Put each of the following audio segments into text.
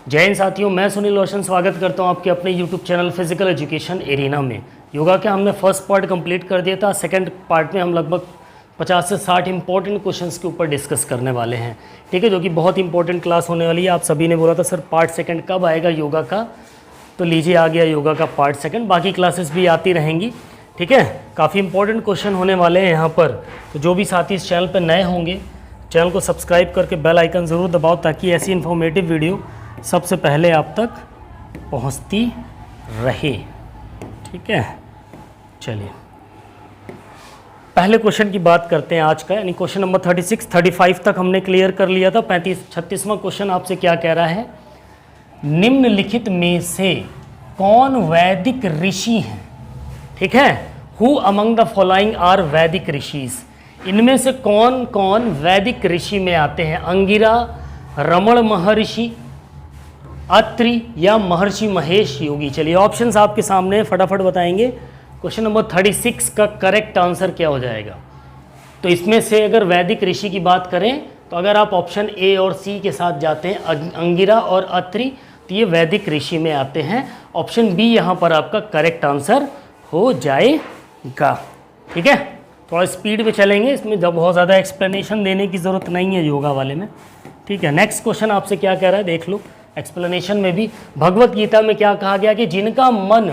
जय हिंद साथियों, मैं सुनील रोशन स्वागत करता हूं आपके अपने YouTube channel physical education arena में। योगा के हमने फर्स्ट पार्ट कंप्लीट कर दिया था। सेकंड पार्ट में हम लगभग 50 से 60 इंपॉर्टेंट क्वेश्चंस के ऊपर डिस्कस करने वाले हैं, ठीक है, जो कि बहुत इंपॉर्टेंट क्लास होने वाली है। आप सभी ने बोला था सर पार्ट सेकंड कब आएगा योगा का, तो लीजिए आ गया योगा का पार्ट सेकंड। बाकी क्लासेस भी आती रहेंगी, ठीक है। काफ़ी इंपॉर्टेंट क्वेश्चन होने वाले हैं यहाँ पर, तो जो भी साथी इस चैनल पर नए होंगे चैनल को सब्सक्राइब करके बेल आइकन ज़रूर दबाओ, ताकि ऐसी इन्फॉर्मेटिव वीडियो सबसे पहले आप तक पहुंचती रहे, ठीक है। चलिए पहले क्वेश्चन की बात करते हैं आज का, यानी क्वेश्चन नंबर 36, 35 तक हमने क्लियर कर लिया था। 36वां क्वेश्चन आपसे क्या कह रहा है, निम्नलिखित में से कौन वैदिक ऋषि हैं, ठीक है। Who among the following are Vedic rishis, इनमें से कौन कौन वैदिक ऋषि में आते हैं। अंगिरा, रमण महर्षि, अत्रि या महर्षि महेश योगी। चलिए ऑप्शंस आपके सामने फटाफट बताएंगे। क्वेश्चन नंबर 36 का करेक्ट आंसर क्या हो जाएगा। तो इसमें से अगर वैदिक ऋषि की बात करें तो अगर आप ऑप्शन ए और सी के साथ जाते हैं, अंगिरा और अत्रि, तो ये वैदिक ऋषि में आते हैं। ऑप्शन बी यहाँ पर आपका करेक्ट आंसर हो जाएगा, ठीक है। थोड़ा स्पीड में चलेंगे, इसमें जब बहुत ज़्यादा एक्सप्लेनेशन देने की ज़रूरत नहीं है योगा वाले में, ठीक है। नेक्स्ट क्वेश्चन आपसे क्या कह रहा है देख लो। एक्सप्लेनेशन में भी भगवत गीता में क्या कहा गया कि जिनका मन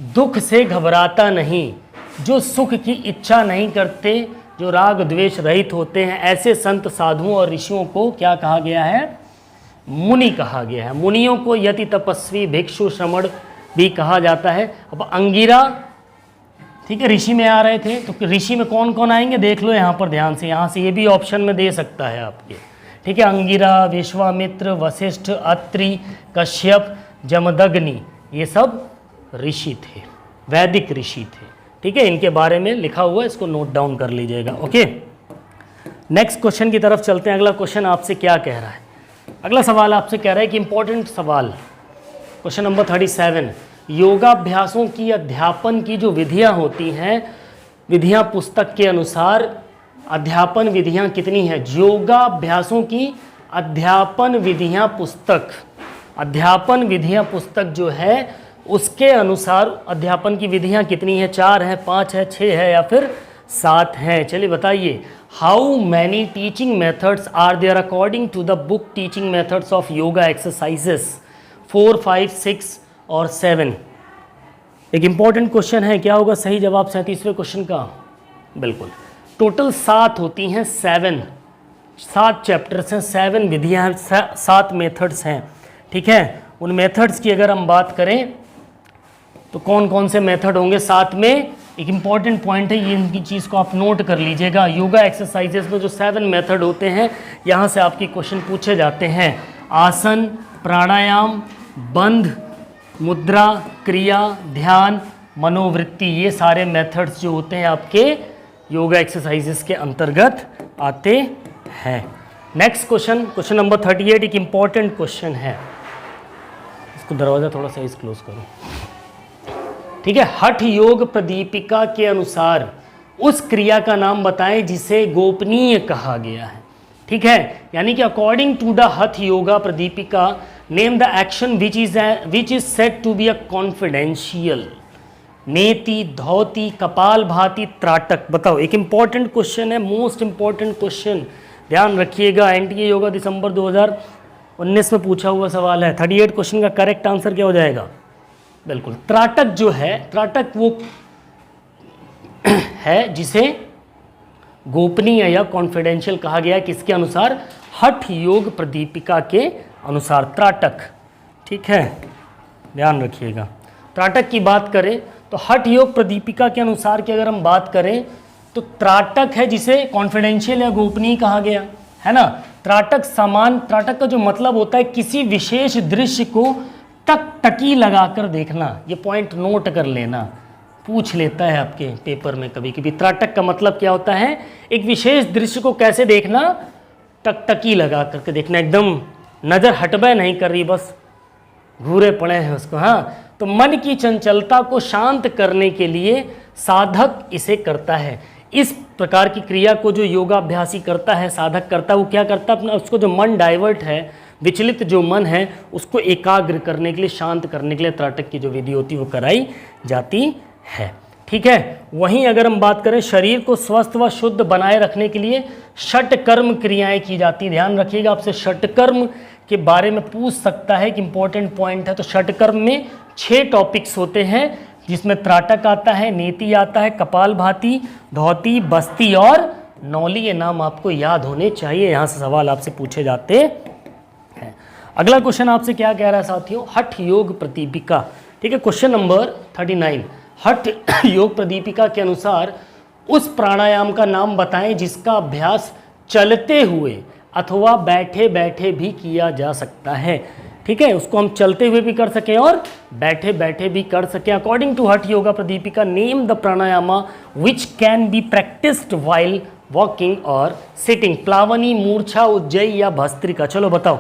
दुख से घबराता नहीं, जो सुख की इच्छा नहीं करते, जो राग द्वेष रहित होते हैं, ऐसे संत साधुओं और ऋषियों को क्या कहा गया है, मुनि कहा गया है। मुनियों को यति तपस्वी भिक्षु श्रमण भी कहा जाता है। अब अंगिरा, ठीक है, ऋषि में आ रहे थे, तो ऋषि में कौन कौन आएंगे देख लो यहाँ पर ध्यान से। यहाँ से ये भी ऑप्शन में दे सकता है आपके, ठीक है। अंगिरा, विश्वामित्र, वशिष्ठ, अत्रि, कश्यप, जमदग्नि, ये सब ऋषि थे, वैदिक ऋषि थे, ठीक है। इनके बारे में लिखा हुआ है, इसको नोट डाउन कर लीजिएगा, ओके। नेक्स्ट क्वेश्चन की तरफ चलते हैं। अगला क्वेश्चन आपसे क्या कह रहा है, अगला सवाल आपसे कह रहा है कि इंपॉर्टेंट सवाल, क्वेश्चन नंबर 37, योगाभ्यासों की अध्यापन की जो विधियां होती हैं, विधियां पुस्तक के अनुसार अध्यापन विधियां कितनी है। योगाभ्यासों की अध्यापन विधियां पुस्तक, अध्यापन विधियां पुस्तक जो है उसके अनुसार अध्यापन की विधियां कितनी है, 4 है, 5 है, 6 है या फिर 7 है। चलिए बताइए, how many teaching methods are there according to the book teaching methods of yoga exercises 4, 5, 6 और 7। एक इंपॉर्टेंट क्वेश्चन है, क्या होगा सही जवाब 37वें क्वेश्चन का। बिल्कुल, टोटल 7 होती हैं, 7 चैप्टर्स हैं, 7 विधियां हैं, 7 मेथड्स हैं, ठीक है। उन मेथड्स की अगर हम बात करें तो कौन कौन से मेथड होंगे 7 में, एक इंपॉर्टेंट पॉइंट है, ये इनकी चीज़ को आप नोट कर लीजिएगा। योगा एक्सरसाइजेस में जो 7 मेथड होते हैं, यहाँ से आपके क्वेश्चन पूछे जाते हैं। आसन, प्राणायाम, बंध, मुद्रा, क्रिया, ध्यान, मनोवृत्ति, ये सारे मेथड्स जो होते हैं आपके योगा एक्सरसाइजेस के अंतर्गत आते हैं। नेक्स्ट क्वेश्चन, क्वेश्चन नंबर 38, एक इंपॉर्टेंट क्वेश्चन है। इसको दरवाज़ा थोड़ा सा क्लोज करो, ठीक है। हठ योग प्रदीपिका के अनुसार उस क्रिया का नाम बताएं जिसे गोपनीय कहा गया है, ठीक है। यानी कि according to the Hatha Yoga Pradipika, name the action which is said to be a confidential. Neti, dhauti, kapal bhati, trataka. बताओ, एक इंपॉर्टेंट क्वेश्चन है, मोस्ट इंपॉर्टेंट क्वेश्चन, ध्यान रखिएगा। एनटीए योगा दिसंबर 2019 में पूछा हुआ सवाल है। 38 क्वेश्चन का करेक्ट आंसर क्या हो जाएगा। बिल्कुल, त्राटक जो है, त्राटक वो है जिसे गोपनीय या कॉन्फिडेंशियल कहा गया है, किसके अनुसार, हठ योग प्रदीपिका के अनुसार, त्राटक, ठीक है, ध्यान रखिएगा। त्राटक की बात करें तो हठ योग प्रदीपिका के अनुसार की अगर हम बात करें तो त्राटक है जिसे कॉन्फिडेंशियल या गोपनीय कहा गया है ना। त्राटक समान, त्राटक का जो मतलब होता है किसी विशेष दृश्य को टकी लगाकर देखना। ये पॉइंट नोट कर लेना, पूछ लेता है आपके पेपर में कभी कभी। त्राटक का मतलब क्या होता है, एक विशेष दृश्य को कैसे देखना, टकी लगा करके देखना, एकदम नज़र हटबे नहीं कर रही, बस घूरे पड़े हैं उसको। हाँ, तो मन की चंचलता को शांत करने के लिए साधक इसे करता है। इस प्रकार की क्रिया को जो योगाभ्यासी करता है, साधक करता है, वो क्या करता है, अपना उसको जो मन डाइवर्ट है, विचलित जो मन है उसको एकाग्र करने के लिए, शांत करने के लिए त्राटक की जो विधि होती है वो कराई जाती है। ठीक है, वहीं अगर हम बात करें शरीर को स्वस्थ व शुद्ध बनाए रखने के लिए षटकर्म क्रियाएं की जाती हैं। ध्यान रखिएगा, आपसे षटकर्म के बारे में पूछ सकता है कि इंपॉर्टेंट पॉइंट है। तो षटकर्म में 6 टॉपिक्स होते हैं जिसमें त्राटक आता है, नेति आता है, कपालभाति, धौती, बस्ती और नौली। ये नाम आपको याद होने चाहिए, यहाँ से सवाल आपसे पूछे जाते हैं। अगला क्वेश्चन आपसे क्या कह रहा है साथियों, हठ योग प्रदीपिका। ठीक है, क्वेश्चन नंबर 39, हठ योग प्रदीपिका के अनुसार उस प्राणायाम का नाम बताएं जिसका अभ्यास चलते हुए अथवा बैठे बैठे भी किया जा सकता है। ठीक है, उसको हम चलते हुए भी कर सकें और बैठे बैठे भी कर सकें। अकॉर्डिंग टू हठ Yoga Pradipika, name the pranayama which can be practised while walking और सिटिंग। प्लावनी, मूर्छा, उज्जयी या भस्त्रिका। चलो बताओ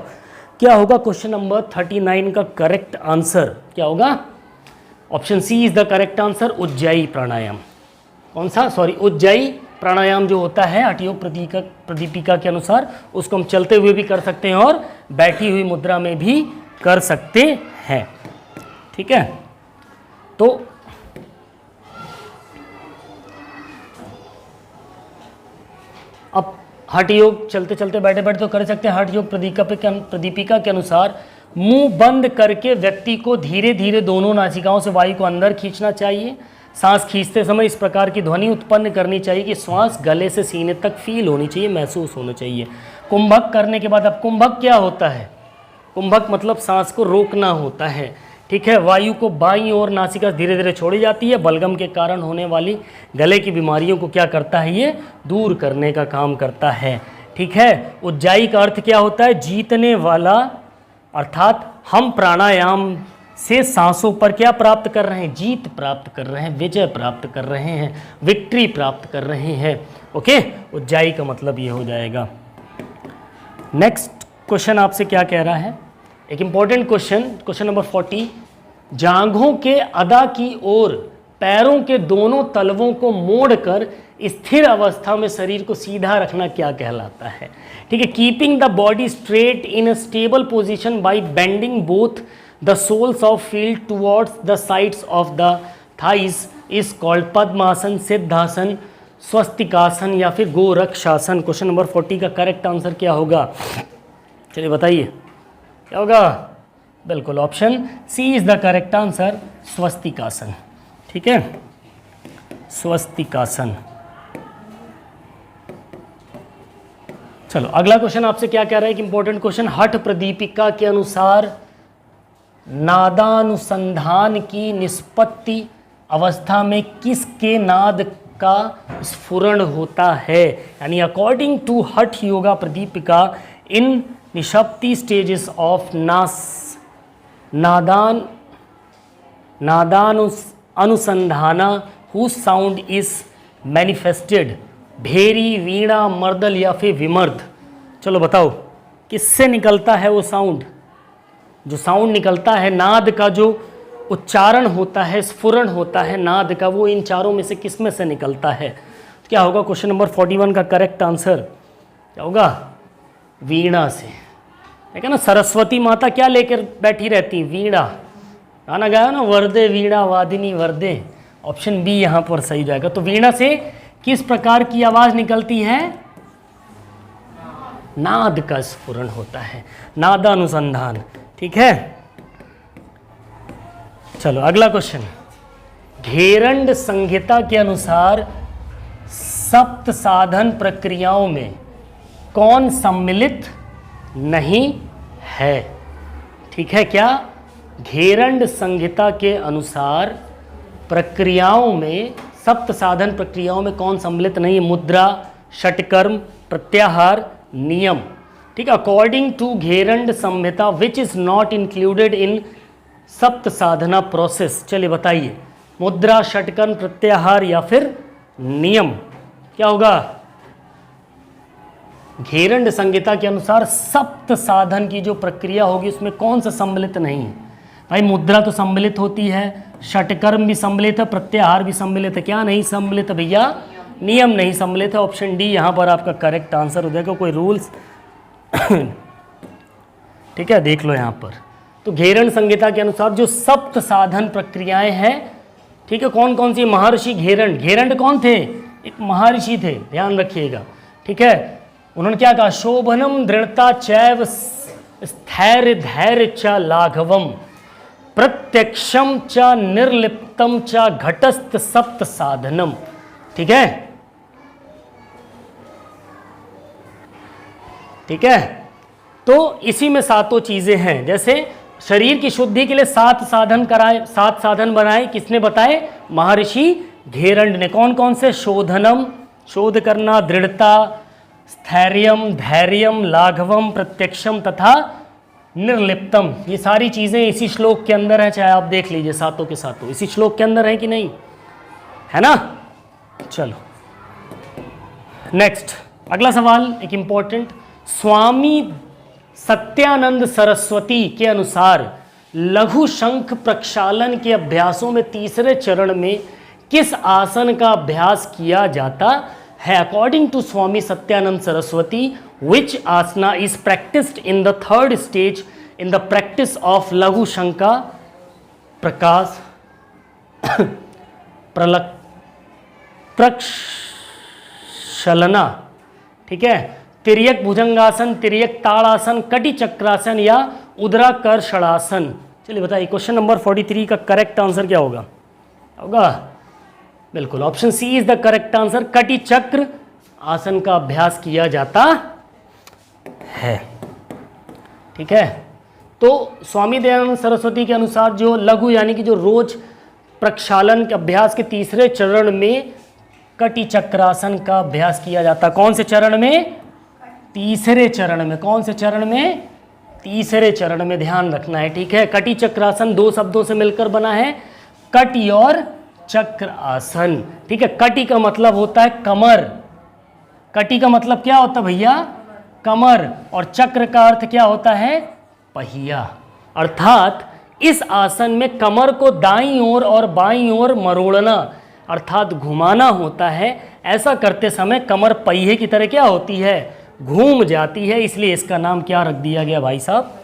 क्या होगा क्वेश्चन नंबर 39 का करेक्ट आंसर, क्या होगा? Option C is the correct answer, Ujjayi pranayama. कौन सा? सॉरी, उज्जयी प्राणायाम जो होता है हठ योग प्रदीपिका के अनुसार, उसको हम चलते हुए भी कर सकते हैं और बैठी हुई मुद्रा में भी कर सकते हैं। ठीक है, तो अब हठ योग चलते चलते बैठे बैठे तो कर सकते हैं। हठ योग प्रदीपिका के अनुसार मुंह बंद करके व्यक्ति को धीरे धीरे दोनों नासिकाओं से वायु को अंदर खींचना चाहिए। सांस खींचते समय इस प्रकार की ध्वनि उत्पन्न करनी चाहिए कि श्वास गले से सीने तक फील होनी चाहिए, महसूस होना चाहिए। कुंभक करने के बाद, अब कुंभक क्या होता है? कुंभक मतलब सांस को रोकना होता है। ठीक है, वायु को बाईं ओर नासिका धीरे धीरे छोड़ी जाती है। बलगम के कारण होने वाली गले की बीमारियों को क्या करता है? ये दूर करने का काम करता है। ठीक है, उज्जाई का अर्थ क्या होता है? जीतने वाला, अर्थात हम प्राणायाम से सांसों पर क्या प्राप्त कर रहे हैं? जीत प्राप्त कर रहे हैं, विजय प्राप्त कर रहे हैं, विक्ट्री प्राप्त कर रहे हैं। ओके, उज्जाई का मतलब ये हो जाएगा। नेक्स्ट क्वेश्चन आपसे क्या कह रहा है? एक इंपॉर्टेंट क्वेश्चन, क्वेश्चन नंबर 40, जांघों के अदा की ओर पैरों के दोनों तलवों को मोड़कर स्थिर अवस्था में शरीर को सीधा रखना क्या कहलाता है? ठीक है, keeping the body straight in a stable position by bending both the soles of feet towards the sides of the thighs is called पद्मासन, सिद्धासन, स्वस्तिकासन या फिर गोरक्षासन। क्वेश्चन नंबर 40 का करेक्ट आंसर क्या होगा? चलिए बताइए क्या होगा? बिल्कुल option C is the correct answer, Swastikasana. ठीक है, स्वस्तिकासन। चलो अगला क्वेश्चन आपसे क्या कह रहा है कि इंपॉर्टेंट क्वेश्चन, हठ प्रदीपिका के अनुसार नादानुसंधान की निष्पत्ति अवस्था में किसके नाद का स्फुरण होता है? यानी अकॉर्डिंग टू हठ Yoga Pradipika, in nishpatti stages of anusandhana whose sound is manifested, bheri, veena, mardal या फिर विमर्द। चलो बताओ किससे निकलता है वो साउंड? जो साउंड निकलता है, नाद का जो उच्चारण होता है, स्फुरण होता है नाद का, वो इन चारों में से किस में से निकलता है? तो क्या होगा क्वेश्चन नंबर 41 का करेक्ट आंसर? क्या होगा? वीणा से। ठीक है ना, सरस्वती माता क्या लेकर बैठी रहती? वीणा। गाना गाया ना, वरदे वीणा वादिनी वरदे। ऑप्शन बी यहाँ पर सही जाएगा। तो वीणा से किस प्रकार की आवाज निकलती है? नाद का स्फुरण होता है, नादानुसंधान। ठीक है, चलो अगला क्वेश्चन, घेरंड संहिता के अनुसार सप्त साधन प्रक्रियाओं में कौन सम्मिलित नहीं है? ठीक है, क्या? घेरंड संहिता के अनुसार प्रक्रियाओं में, सप्त साधन प्रक्रियाओं में कौन सम्मिलित नहीं है? मुद्रा, षटकर्म, प्रत्याहार, नियम। ठीक है, according to Gheranda Samhita which is not included in sapta sadhana process. चलिए बताइए, मुद्रा, षटकर्म, प्रत्याहार या फिर नियम, क्या होगा? घेरंड संहिता के अनुसार सप्त साधन की जो प्रक्रिया होगी उसमें कौन सा सम्मिलित नहीं है? भाई मुद्रा तो सम्मिलित होती है, षटकर्म भी सम्मिलित है, प्रत्याहार भी सम्मिलित है, क्या नहीं सम्मिलित है भैया? नियम नहीं सम्मिलित है। ऑप्शन डी यहाँ पर आपका करेक्ट आंसर हो जाएगा। कोई रूल्स ठीक है, देख लो यहाँ पर। तो घेरण संहिता के अनुसार जो सप्त साधन प्रक्रियाएं हैं, ठीक है, कौन कौन सी? महर्षि घेरण, घेरण कौन थे? एक महर्षि थे, ध्यान रखिएगा, ठीक है। उन्होंने क्या कहा? शोभनम दृढ़ता चैव स्थैर्य धैर्य च लाघवम प्रत्यक्षम च निर्लिप्तम च घटस्थ सप्त साधनम, ठीक है, ठीक है। तो इसी में सातों चीजें हैं। जैसे शरीर की शुद्धि के लिए 7 साधन कराए, 7 साधन बनाए, किसने बताए? महर्षि घेरंड ने। कौन कौन से? शोधनम, शोध करना, दृढ़ता, स्थैर्यम, धैर्यम, लाघवम, प्रत्यक्षम तथा निर्लिप्तम। ये सारी चीजें इसी श्लोक के अंदर है, चाहे आप देख लीजिए, सातों के सातों इसी श्लोक के अंदर है कि नहीं, है ना? चलो नेक्स्ट, अगला सवाल एक इंपॉर्टेंट। स्वामी सत्यानंद सरस्वती के अनुसार लघु शंख प्रक्षालन के अभ्यासों में तीसरे चरण में किस आसन का अभ्यास किया जाता है? According to Swami Satyananda Saraswati, which asana is practised in the third stage in the practice of laghu shanka प्रकाश प्रक्षालना, ठीक है, तिर्यक भुजंगासन, तिर्यक ताड़ासन, कटि चक्रासन या उदराकर्षणासन। चलिए बताइए, क्वेश्चन नंबर 43 का करेक्ट आंसर क्या होगा? बिल्कुल option C is the correct answer. कटि चक्र आसन का अभ्यास किया जाता है, ठीक है। तो स्वामी दयानंद सरस्वती के अनुसार जो लघु यानी कि जो रोज प्रक्षालन के अभ्यास के तीसरे चरण में कटि चक्रासन का अभ्यास किया जाता। कौन से चरण में? तीसरे चरण में। कौन से चरण में? तीसरे चरण में, ध्यान रखना है, ठीक है। कटि चक्रासन 2 शब्दों से मिलकर बना है, कटि और चक्र आसन, ठीक है। कटि का मतलब होता है कमर, कटि का मतलब क्या होता है भैया? कमर। और चक्र का अर्थ क्या होता है? पहिया। अर्थात इस आसन में कमर को दाईं ओर और बाईं ओर मरोड़ना अर्थात घुमाना होता है। ऐसा करते समय कमर पहिए की तरह क्या होती है? घूम जाती है, इसलिए इसका नाम क्या रख दिया गया भाई साहब?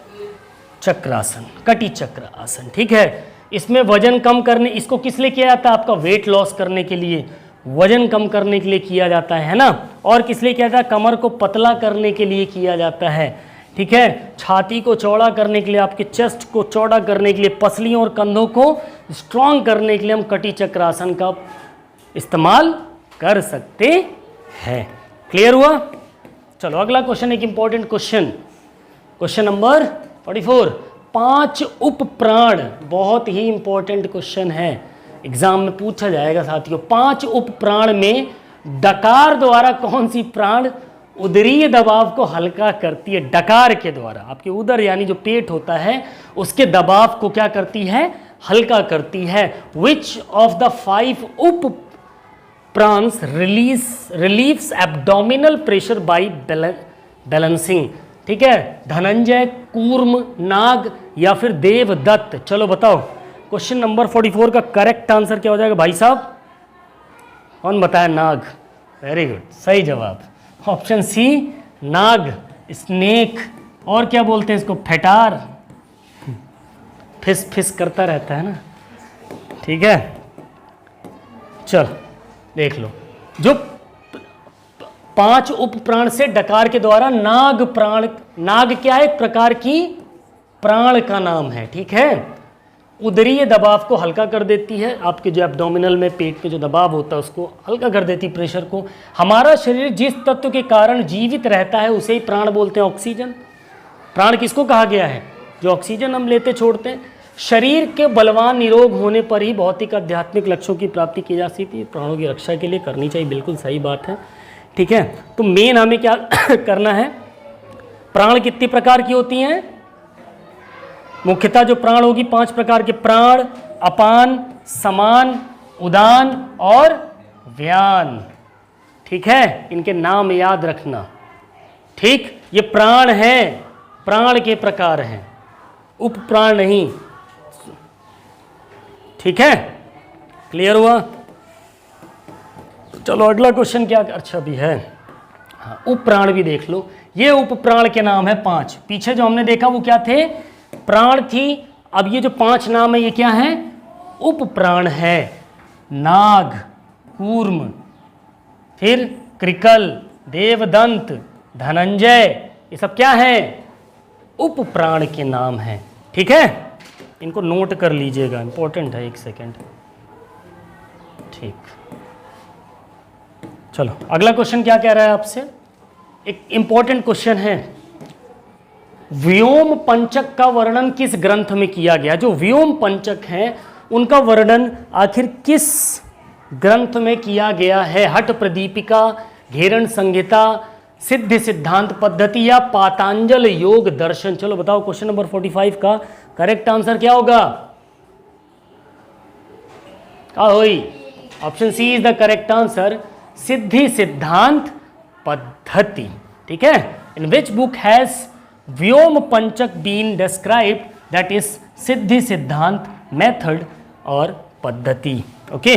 चक्रासन, कटि चक्र आसन, ठीक है। इसमें वजन कम करने, इसको किस लिए किया जाता है? आपका वेट लॉस करने के लिए, वजन कम करने के लिए किया जाता है ना। और किस लिए किया जाता है? कमर को पतला करने के लिए किया जाता है, ठीक है। छाती को चौड़ा करने के लिए, आपके चेस्ट को चौड़ा करने के लिए, पसलियों और कंधों को स्ट्रॉन्ग करने के लिए हम कटि चक्र आसन का इस्तेमाल कर सकते हैं। क्लियर हुआ? चलो अगला क्वेश्चन, एक इंपॉर्टेंट क्वेश्चन, क्वेश्चन नंबर 44। 5 उप प्राण, बहुत ही इंपॉर्टेंट क्वेश्चन है, एग्जाम में पूछा जाएगा साथियों। 5 उप प्राण में डकार द्वारा कौन सी प्राण उदरीय दबाव को हल्का करती है? डकार के द्वारा, आपके उदर यानी जो पेट होता है उसके दबाव को क्या करती है? हल्का करती है। विच ऑफ द 5 उप prawns relieves abdominal pressure by balancing, ठीक है। धनंजय, कूर्म, नाग या फिर देवदत्त। चलो बताओ, क्वेश्चन नंबर 44 का करेक्ट आंसर क्या हो जाएगा भाई साहब? कौन बताया? नाग। वेरी गुड, सही जवाब, ऑप्शन सी नाग, स्नेक। और क्या बोलते हैं इसको? फेटार, फिस फिस करता रहता है ना, ठीक है। चल देख लो, जो 5 उप प्राण से डकार के द्वारा नाग प्राण, नाग क्या है? एक प्रकार की प्राण का नाम है, ठीक है। उदरीय दबाव को हल्का कर देती है, आपके जो एब्डोमिनल में पेट में जो दबाव होता है उसको हल्का कर देती है, प्रेशर को। हमारा शरीर जिस तत्व के कारण जीवित रहता है उसे ही प्राण बोलते हैं, ऑक्सीजन। प्राण किसको कहा गया है? जो ऑक्सीजन हम लेते छोड़ते हैं। शरीर के बलवान निरोग होने पर ही भौतिक आध्यात्मिक लक्ष्यों की प्राप्ति की जा सकती है। प्राणों की रक्षा के लिए करनी चाहिए, बिल्कुल सही बात है, ठीक है। तो मेन हमें क्या करना है? प्राण कितनी प्रकार की होती हैं? मुख्यतः जो प्राण होगी 5 प्रकार के, प्राण, अपान, समान, उदान और व्यान, ठीक है। इनके नाम याद रखना, ठीक। ये प्राण हैं, प्राण के प्रकार हैं, उप प्राण नहीं, ठीक है। क्लियर हुआ? चलो अगला क्वेश्चन क्या? अच्छा भी है, हाँ, उप प्राण भी देख लो। ये उपप्राण के नाम है 5। पीछे जो हमने देखा वो क्या थे, प्राण थी, अब ये जो 5 नाम है ये क्या है, उपप्राण है। नाग, कूर्म, फिर कृकल, देवदंत, धनंजय, ये सब क्या है, उपप्राण के नाम हैं। ठीक है, इनको नोट कर लीजिएगा, इंपॉर्टेंट है, 1 सेकेंड। ठीक, चलो अगला क्वेश्चन क्या कह रहा है आपसे, एक इंपॉर्टेंट क्वेश्चन है, व्योम पंचक का वर्णन किस ग्रंथ में किया गया। जो व्योम पंचक हैं उनका वर्णन आखिर किस ग्रंथ में किया गया है। हठ प्रदीपिका, घेरण संहिता, सिद्धि सिद्धांत पद्धति या पातांजल योग दर्शन। चलो बताओ, क्वेश्चन नंबर 45 का करेक्ट आंसर क्या होगा, क्या होई, option C is the correct answer, Siddhi Siddhanta Paddhati. ठीक है, इन which book has Vyom Panchak been described, that is सिद्धि सिद्धांत मेथड और पद्धति। ओके,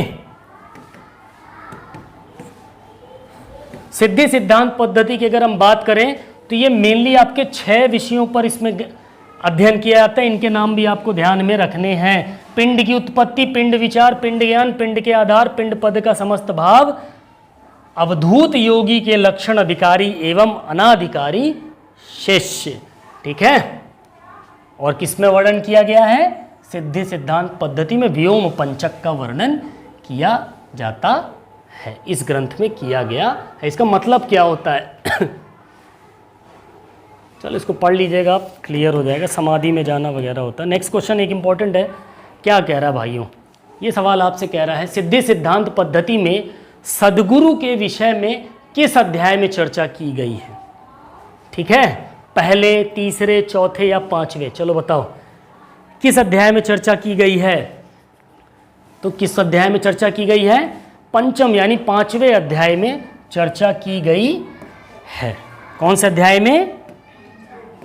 सिद्धि सिद्धांत पद्धति की अगर हम बात करें तो ये मेनली आपके 6 विषयों पर इसमें अध्ययन किया जाता है। इनके नाम भी आपको ध्यान में रखने हैं। पिंड की उत्पत्ति, पिंड विचार, पिंड ज्ञान, पिंड के आधार, पिंड पद का समस्त भाव, अवधूत योगी के लक्षण, अधिकारी एवं अनाधिकारी शिष्य। ठीक है, और किसमें वर्णन किया गया है, सिद्धि सिद्धांत पद्धति में व्योम पंचक का वर्णन किया जाता है, इस ग्रंथ में किया गया है। इसका मतलब क्या होता है चलो इसको पढ़ लीजिएगा आप, क्लियर हो जाएगा, समाधि में जाना वगैरह होता है। नेक्स्ट क्वेश्चन एक इंपॉर्टेंट है, क्या कह रहा है भाइयों, ये सवाल आपसे कह रहा है, सिद्धि सिद्धांत पद्धति में सद्गुरु के विषय में किस अध्याय में चर्चा की गई है। ठीक है, पहले, तीसरे, चौथे या 5वें, चलो बताओ किस अध्याय में चर्चा की गई है। तो किस अध्याय में चर्चा की गई है, पंचम यानी 5वें अध्याय में चर्चा की गई है। कौन से अध्याय में,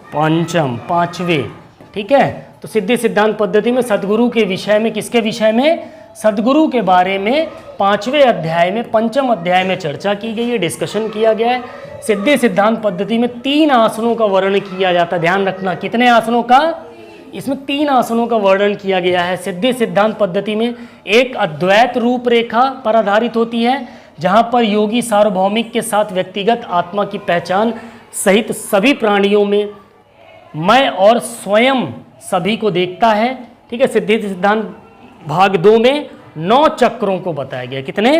पंचम, 5वें। ठीक है, तो सिद्धि सिद्धांत पद्धति में सद्गुरु के विषय में, किसके विषय में, सद्गुरु के बारे में 5वें अध्याय में, पंचम अध्याय में चर्चा की गई है, डिस्कशन किया गया है। सिद्धि सिद्धांत पद्धति में 3 आसनों का वर्णन किया जाता है, ध्यान रखना, कितने आसनों का, इसमें 3 आसनों का वर्णन किया गया है। सिद्धि सिद्धांत पद्धति में एक अद्वैत रूपरेखा पर आधारित होती है, जहां पर योगी सार्वभौमिक के साथ व्यक्तिगत आत्मा की पहचान सहित सभी प्राणियों में मैं और स्वयं सभी को देखता है। ठीक है, सिद्धि सिद्धांत भाग 2 में 9 चक्रों को बताया गया। कितने,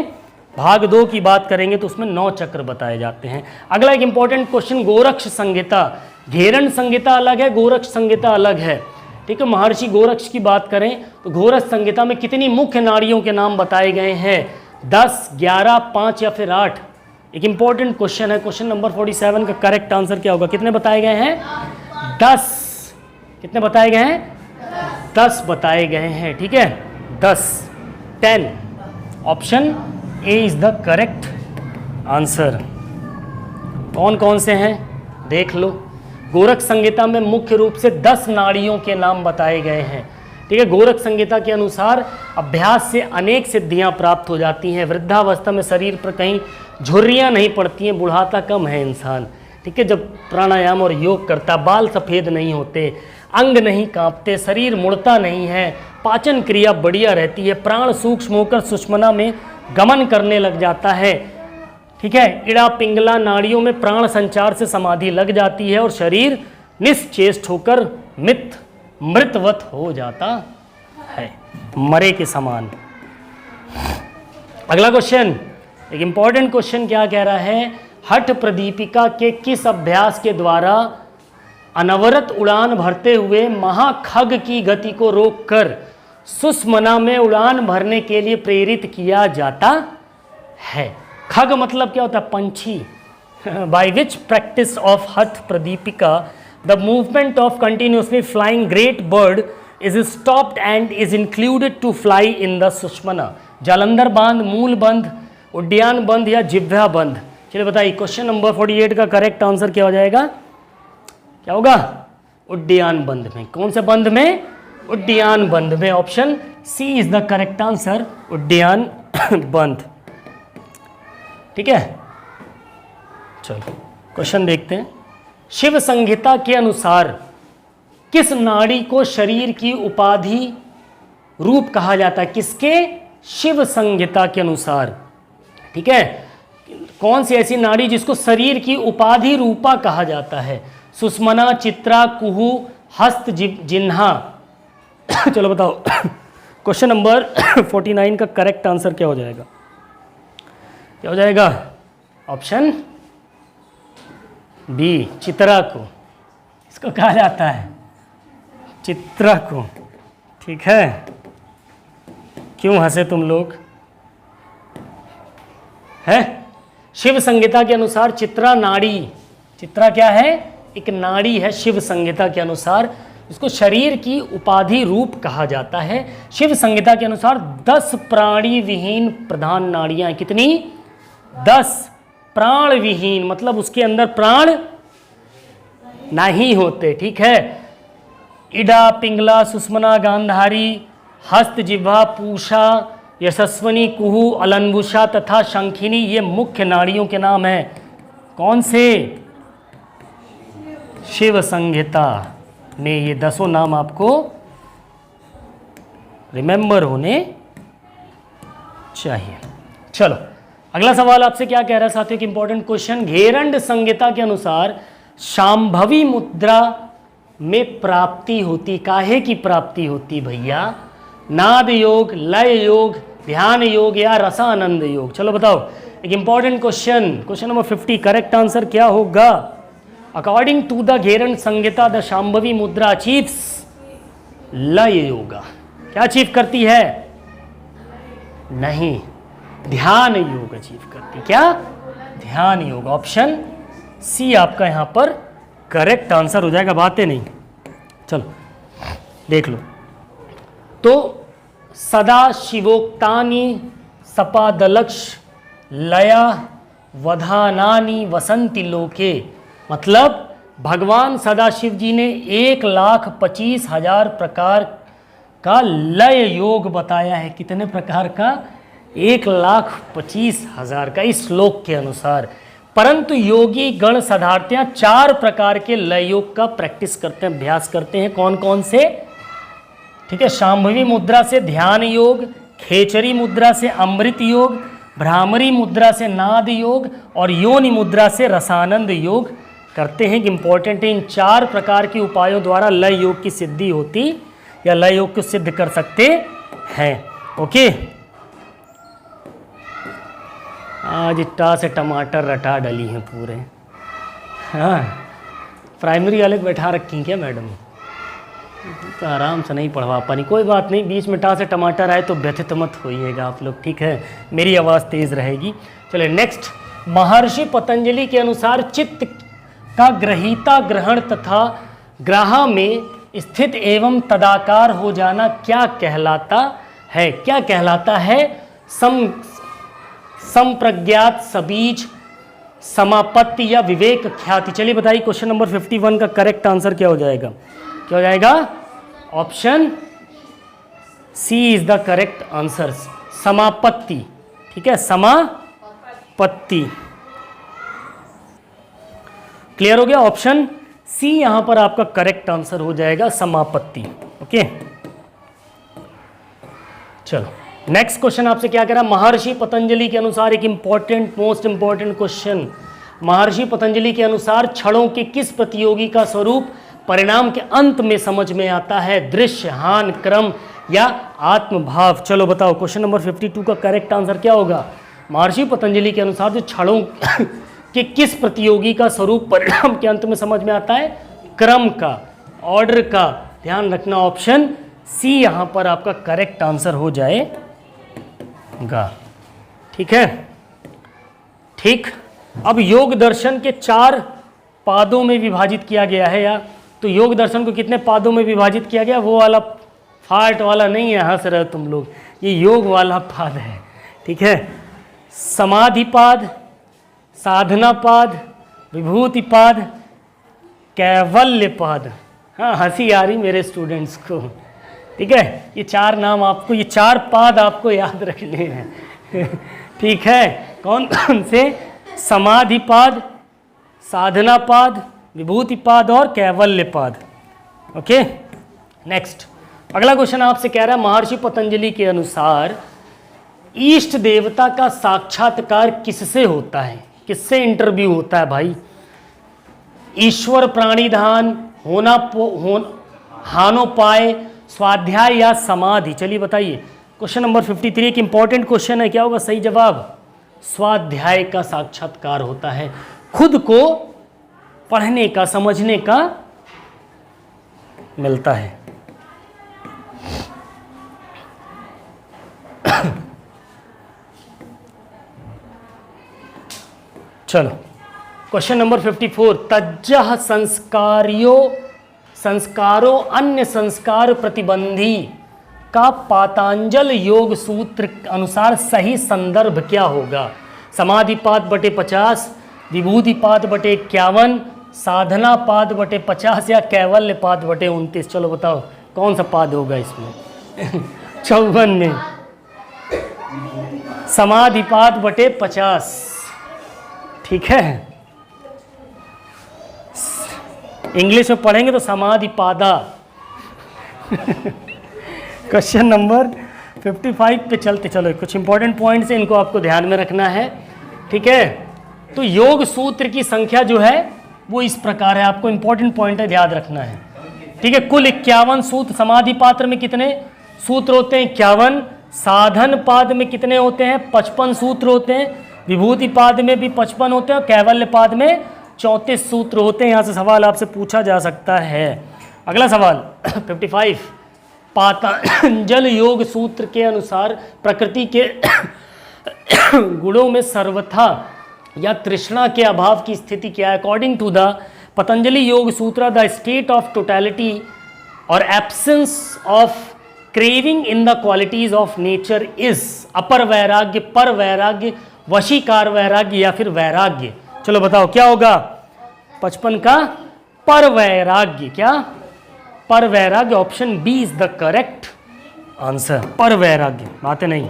भाग 2 की बात करेंगे तो उसमें 9 चक्र बताए जाते हैं। अगला एक इंपॉर्टेंट क्वेश्चन, गोरक्ष संहिता, घेरण संहिता अलग है, गोरक्ष संहिता अलग है। ठीक है, महर्षि गोरक्ष की बात करें तो गोरक्ष संहिता में कितनी मुख्य नाड़ियों के नाम बताए गए हैं, 10, 11, 5 या फिर 8। एक इंपॉर्टेंट क्वेश्चन है, क्वेश्चन नंबर 47 का करेक्ट आंसर क्या होगा, कितने बताए गए हैं, 10। कितने बताए गए हैं, 10 बताए गए हैं। ठीक है, 10, 10, option A is the correct answer. कौन कौन से हैं देख लो। गोरक्ष संहिता में मुख्य रूप से 10 नाड़ियों के नाम बताए गए हैं। ठीक है, गोरक्ष संहिता के अनुसार अभ्यास से अनेक सिद्धियां प्राप्त हो जाती हैं। वृद्धावस्था में शरीर पर कहीं झुर्रियां नहीं पड़ती हैं, बुढ़ाता कम है इंसान। ठीक है, जब प्राणायाम और योग करता, बाल सफ़ेद नहीं होते, अंग नहीं कांपते, शरीर मुड़ता नहीं है, पाचन क्रिया बढ़िया रहती है, प्राण सूक्ष्म होकर सुषुम्ना में गमन करने लग जाता है। ठीक है, इड़ा पिंगला नाड़ियों में प्राण संचार से समाधि लग जाती है और शरीर निश्चेष्ट होकर मृतवत हो जाता है, मरे के समान। अगला क्वेश्चन, एक इंपॉर्टेंट क्वेश्चन क्या कह रहा है, हठ प्रदीपिका के किस अभ्यास के द्वारा अनवरत उड़ान भरते हुए महाखग की गति को रोककर सुषुम्ना में उड़ान भरने के लिए प्रेरित किया जाता है। खग मतलब क्या होता है, पंछी। By which practice of Hatha Pradipika the movement of continuously flying great bird is stopped and is included to fly in the Sushumna. Jalandhara bandha, mula बंध, उड्डयन बंध या जिह्वा बंध। चलिए बताइए, क्वेश्चन नंबर 48 का करेक्ट आंसर क्या हो जाएगा, क्या होगा, उड्डयन बंध में। कौन से बंध में, उड्डयन बंध में। Option C is the correct answer, उड्डयन बंध। ठीक है, चलो क्वेश्चन देखते हैं। शिव संहिता के अनुसार किस नाड़ी को शरीर की उपाधि रूप कहा जाता है? किसके? शिव संहिता के अनुसार। ठीक है, कौन सी ऐसी नाड़ी जिसको शरीर की उपाधि रूपा कहा जाता है? सुषमना, चित्रा, कुहू, हस्त, जिन्हा। चलो बताओ क्वेश्चन नंबर 49 का करेक्ट आंसर क्या हो जाएगा? क्या हो जाएगा? ऑप्शन बी, चित्रा को इसको कहा जाता है, चित्रा को। ठीक है, क्यों हंसे तुम लोग? है शिव संहिता के अनुसार चित्रा नाड़ी, चित्रा क्या है? एक नाड़ी है शिव संहिता के अनुसार, इसको शरीर की उपाधि रूप कहा जाता है। शिव संहिता के अनुसार 10 प्राणी विहीन प्रधान नाड़ियां हैं। कितनी? 10 प्राण विहीन, मतलब उसके अंदर प्राण नहीं होते। ठीक है, इडा, पिंगला, सुषमना, गांधारी, हस्त, जिह्वा, पूषा, यशस्वनी, कुहू, अलंबुषा तथा शंखिनी, ये मुख्य नाड़ियों के नाम हैं। कौन से? शिव संहिता में ये 10 नाम आपको रिमेंबर होने चाहिए। चलो अगला सवाल आपसे क्या कह रहा है साथियों? कि इंपॉर्टेंट क्वेश्चन, घेरंड संहिता के अनुसार शांभवी मुद्रा में प्राप्ति होती, काहे की प्राप्ति होती भैया? नाद योग, लय योग, ध्यान योग या रसानंद योग? चलो बताओ, एक important question, question number 50, correct answer क्या होगा? According to the Gheranda Samhita the Shambhavi mudra achieves लय योगा। क्या अचीव करती है? नहीं, ध्यान योग अचीव करती। क्या? ध्यान योग। ऑप्शन सी आपका यहां पर करेक्ट आंसर हो जाएगा, बातें नहीं। चलो देख लो, तो सदा शिवोक्तानि सपादलक्ष लया वधानानि वसंति लोके, मतलब भगवान सदाशिव जी ने 1,25,000 प्रकार का लय योग बताया है। कितने प्रकार का? 1,25,000 का, इस श्लोक के अनुसार। परंतु योगी गण साधारणतया 4 प्रकार के लय योग का प्रैक्टिस करते हैं, अभ्यास करते हैं। कौन कौन से? ठीक है, शांभवी मुद्रा से ध्यान योग, खेचरी मुद्रा से अमृत योग, भ्रामरी मुद्रा से नाद योग और योनि मुद्रा से रसानंद योग करते हैं। इंपॉर्टेंट है, इन 4 प्रकार के उपायों द्वारा लय योग की सिद्धि होती या लय योग को सिद्ध कर सकते हैं। ओके, आज इट्टा से टमाटर रटा डली हैं पूरे। हाँ, प्राइमरी वाले को बैठा रखी क्या मैडम? तो आराम से नहीं पढ़वा पानी, कोई बात नहीं, बीच में टा से टमाटर आए तो व्यथित मत होइएगा आप लोग। ठीक है, मेरी आवाज़ तेज़ रहेगी। चलिए नेक्स्ट, महर्षि पतंजलि के अनुसार चित्त का ग्रहीता ग्रहण तथा ग्राहा में स्थित एवं तदाकार हो जाना क्या कहलाता है? क्या कहलाता है? संप्रज्ञात, सबीज, समापत्ति या विवेक ख्याति। चलिए बताइए क्वेश्चन नंबर 51 का करेक्ट आंसर क्या हो जाएगा? क्या हो जाएगा? Option C is the correct answer, samapatti. ठीक है, समापत्ति। क्लियर हो गया? ऑप्शन सी यहां पर आपका करेक्ट आंसर हो जाएगा, समापत्ति। ओके, चलो नेक्स्ट क्वेश्चन आपसे क्या कह रहा है? महर्षि पतंजलि के अनुसार एक इंपॉर्टेंट, मोस्ट इंपॉर्टेंट क्वेश्चन, महर्षि पतंजलि के अनुसार क्षणों के किस प्रतियोगी का स्वरूप परिणाम के अंत में समझ में आता है? दृश्य, हान, क्रम या आत्मभाव? चलो बताओ, क्वेश्चन नंबर 52 का करेक्ट आंसर क्या होगा? महर्षि पतंजलि के अनुसार जो क्षणों के किस प्रतियोगी का स्वरूप परिणाम के अंत में समझ में आता है? क्रम का, ऑर्डर का। ध्यान रखना, ऑप्शन सी यहां पर आपका करेक्ट आंसर हो जाएगा। ठीक है, ठीक। अब योग दर्शन के 4 पादों में विभाजित किया गया है यार। तो योग दर्शन को कितने पादों में विभाजित किया गया? वो वाला फाट वाला नहीं है, हंस रहे हो तुम लोग, ये योग वाला पाद है। ठीक है, समाधिपाद, साधनापाद, विभूतिपाद, कैवल्यपाद। हाँ, हंसी आ रही मेरे स्टूडेंट्स को। ठीक है, ये 4 नाम आपको, ये 4 पाद आपको याद रखने हैं। ठीक है, कौन कौन से? समाधिपाद, साधनापाद, विभूतिपाद और कैवल्यपाद। ओके, नेक्स्ट अगला क्वेश्चन आपसे कह रहा है महर्षि पतंजलि के अनुसार इष्ट देवता का साक्षात्कार किससे होता है, किससे इंटरव्यू होता है भाई? ईश्वर प्राणिधान, हानोपाय, स्वाध्याय या समाधि? चलिए बताइए। क्वेश्चन नंबर 53 एक इंपॉर्टेंट क्वेश्चन है, क्या होगा सही जवाब? स्वाध्याय का साक्षात्कार होता है, खुद को पढ़ने का, समझने का मिलता है। चलो क्वेश्चन नंबर 54 तज्जः संस्कारो अन्य संस्कार प्रतिबंधी का पातंजल योग सूत्र अनुसार सही संदर्भ क्या होगा? समाधिपाद बटे 50, विभूतिपाद बटे 51, साधना पाद बटे 50 या कैवल्य पाद बटे 29? चलो बताओ कौन सा पाद होगा इसमें? 54 में समाधिपाद बटे 50, ठीक है। इंग्लिश में पढ़ेंगे तो समाधिपादा। क्वेश्चन नंबर 55 पे चलते, चलो कुछ इंपॉर्टेंट पॉइंट्स हैं, इनको आपको ध्यान में रखना है, ठीक है। तो योग सूत्र की संख्या जो है वो इस प्रकार है, आपको इंपॉर्टेंट पॉइंट है, ध्यान रखना है, ठीक है। कुल 51 सूत्र, समाधि पात्र में कितने सूत्र होते हैं? 51। साधन पाद में कितने होते हैं? 55 सूत्र होते हैं। विभूति पाद में भी 55 होते हैं, कैवल्य पाद में 34 सूत्र होते हैं। यहाँ से सवाल आपसे पूछा जा सकता है। अगला सवाल 55 पातंजल योग सूत्र के अनुसार प्रकृति के गुणों में सर्वथा या तृष्णा के अभाव की स्थिति क्या है? अकॉर्डिंग टू द पतंजलि योग सूत्र द स्टेट ऑफ टोटलिटी और absence of craving in the qualities of nature is upper वैराग्य, पर वैराग्य, वशीकार वैराग्य या फिर वैराग्य? चलो बताओ क्या होगा? 55 का पर वैराग्य। क्या? पर वैराग्य। Option B is the correct answer, पर वैराग्य, बातें नहीं।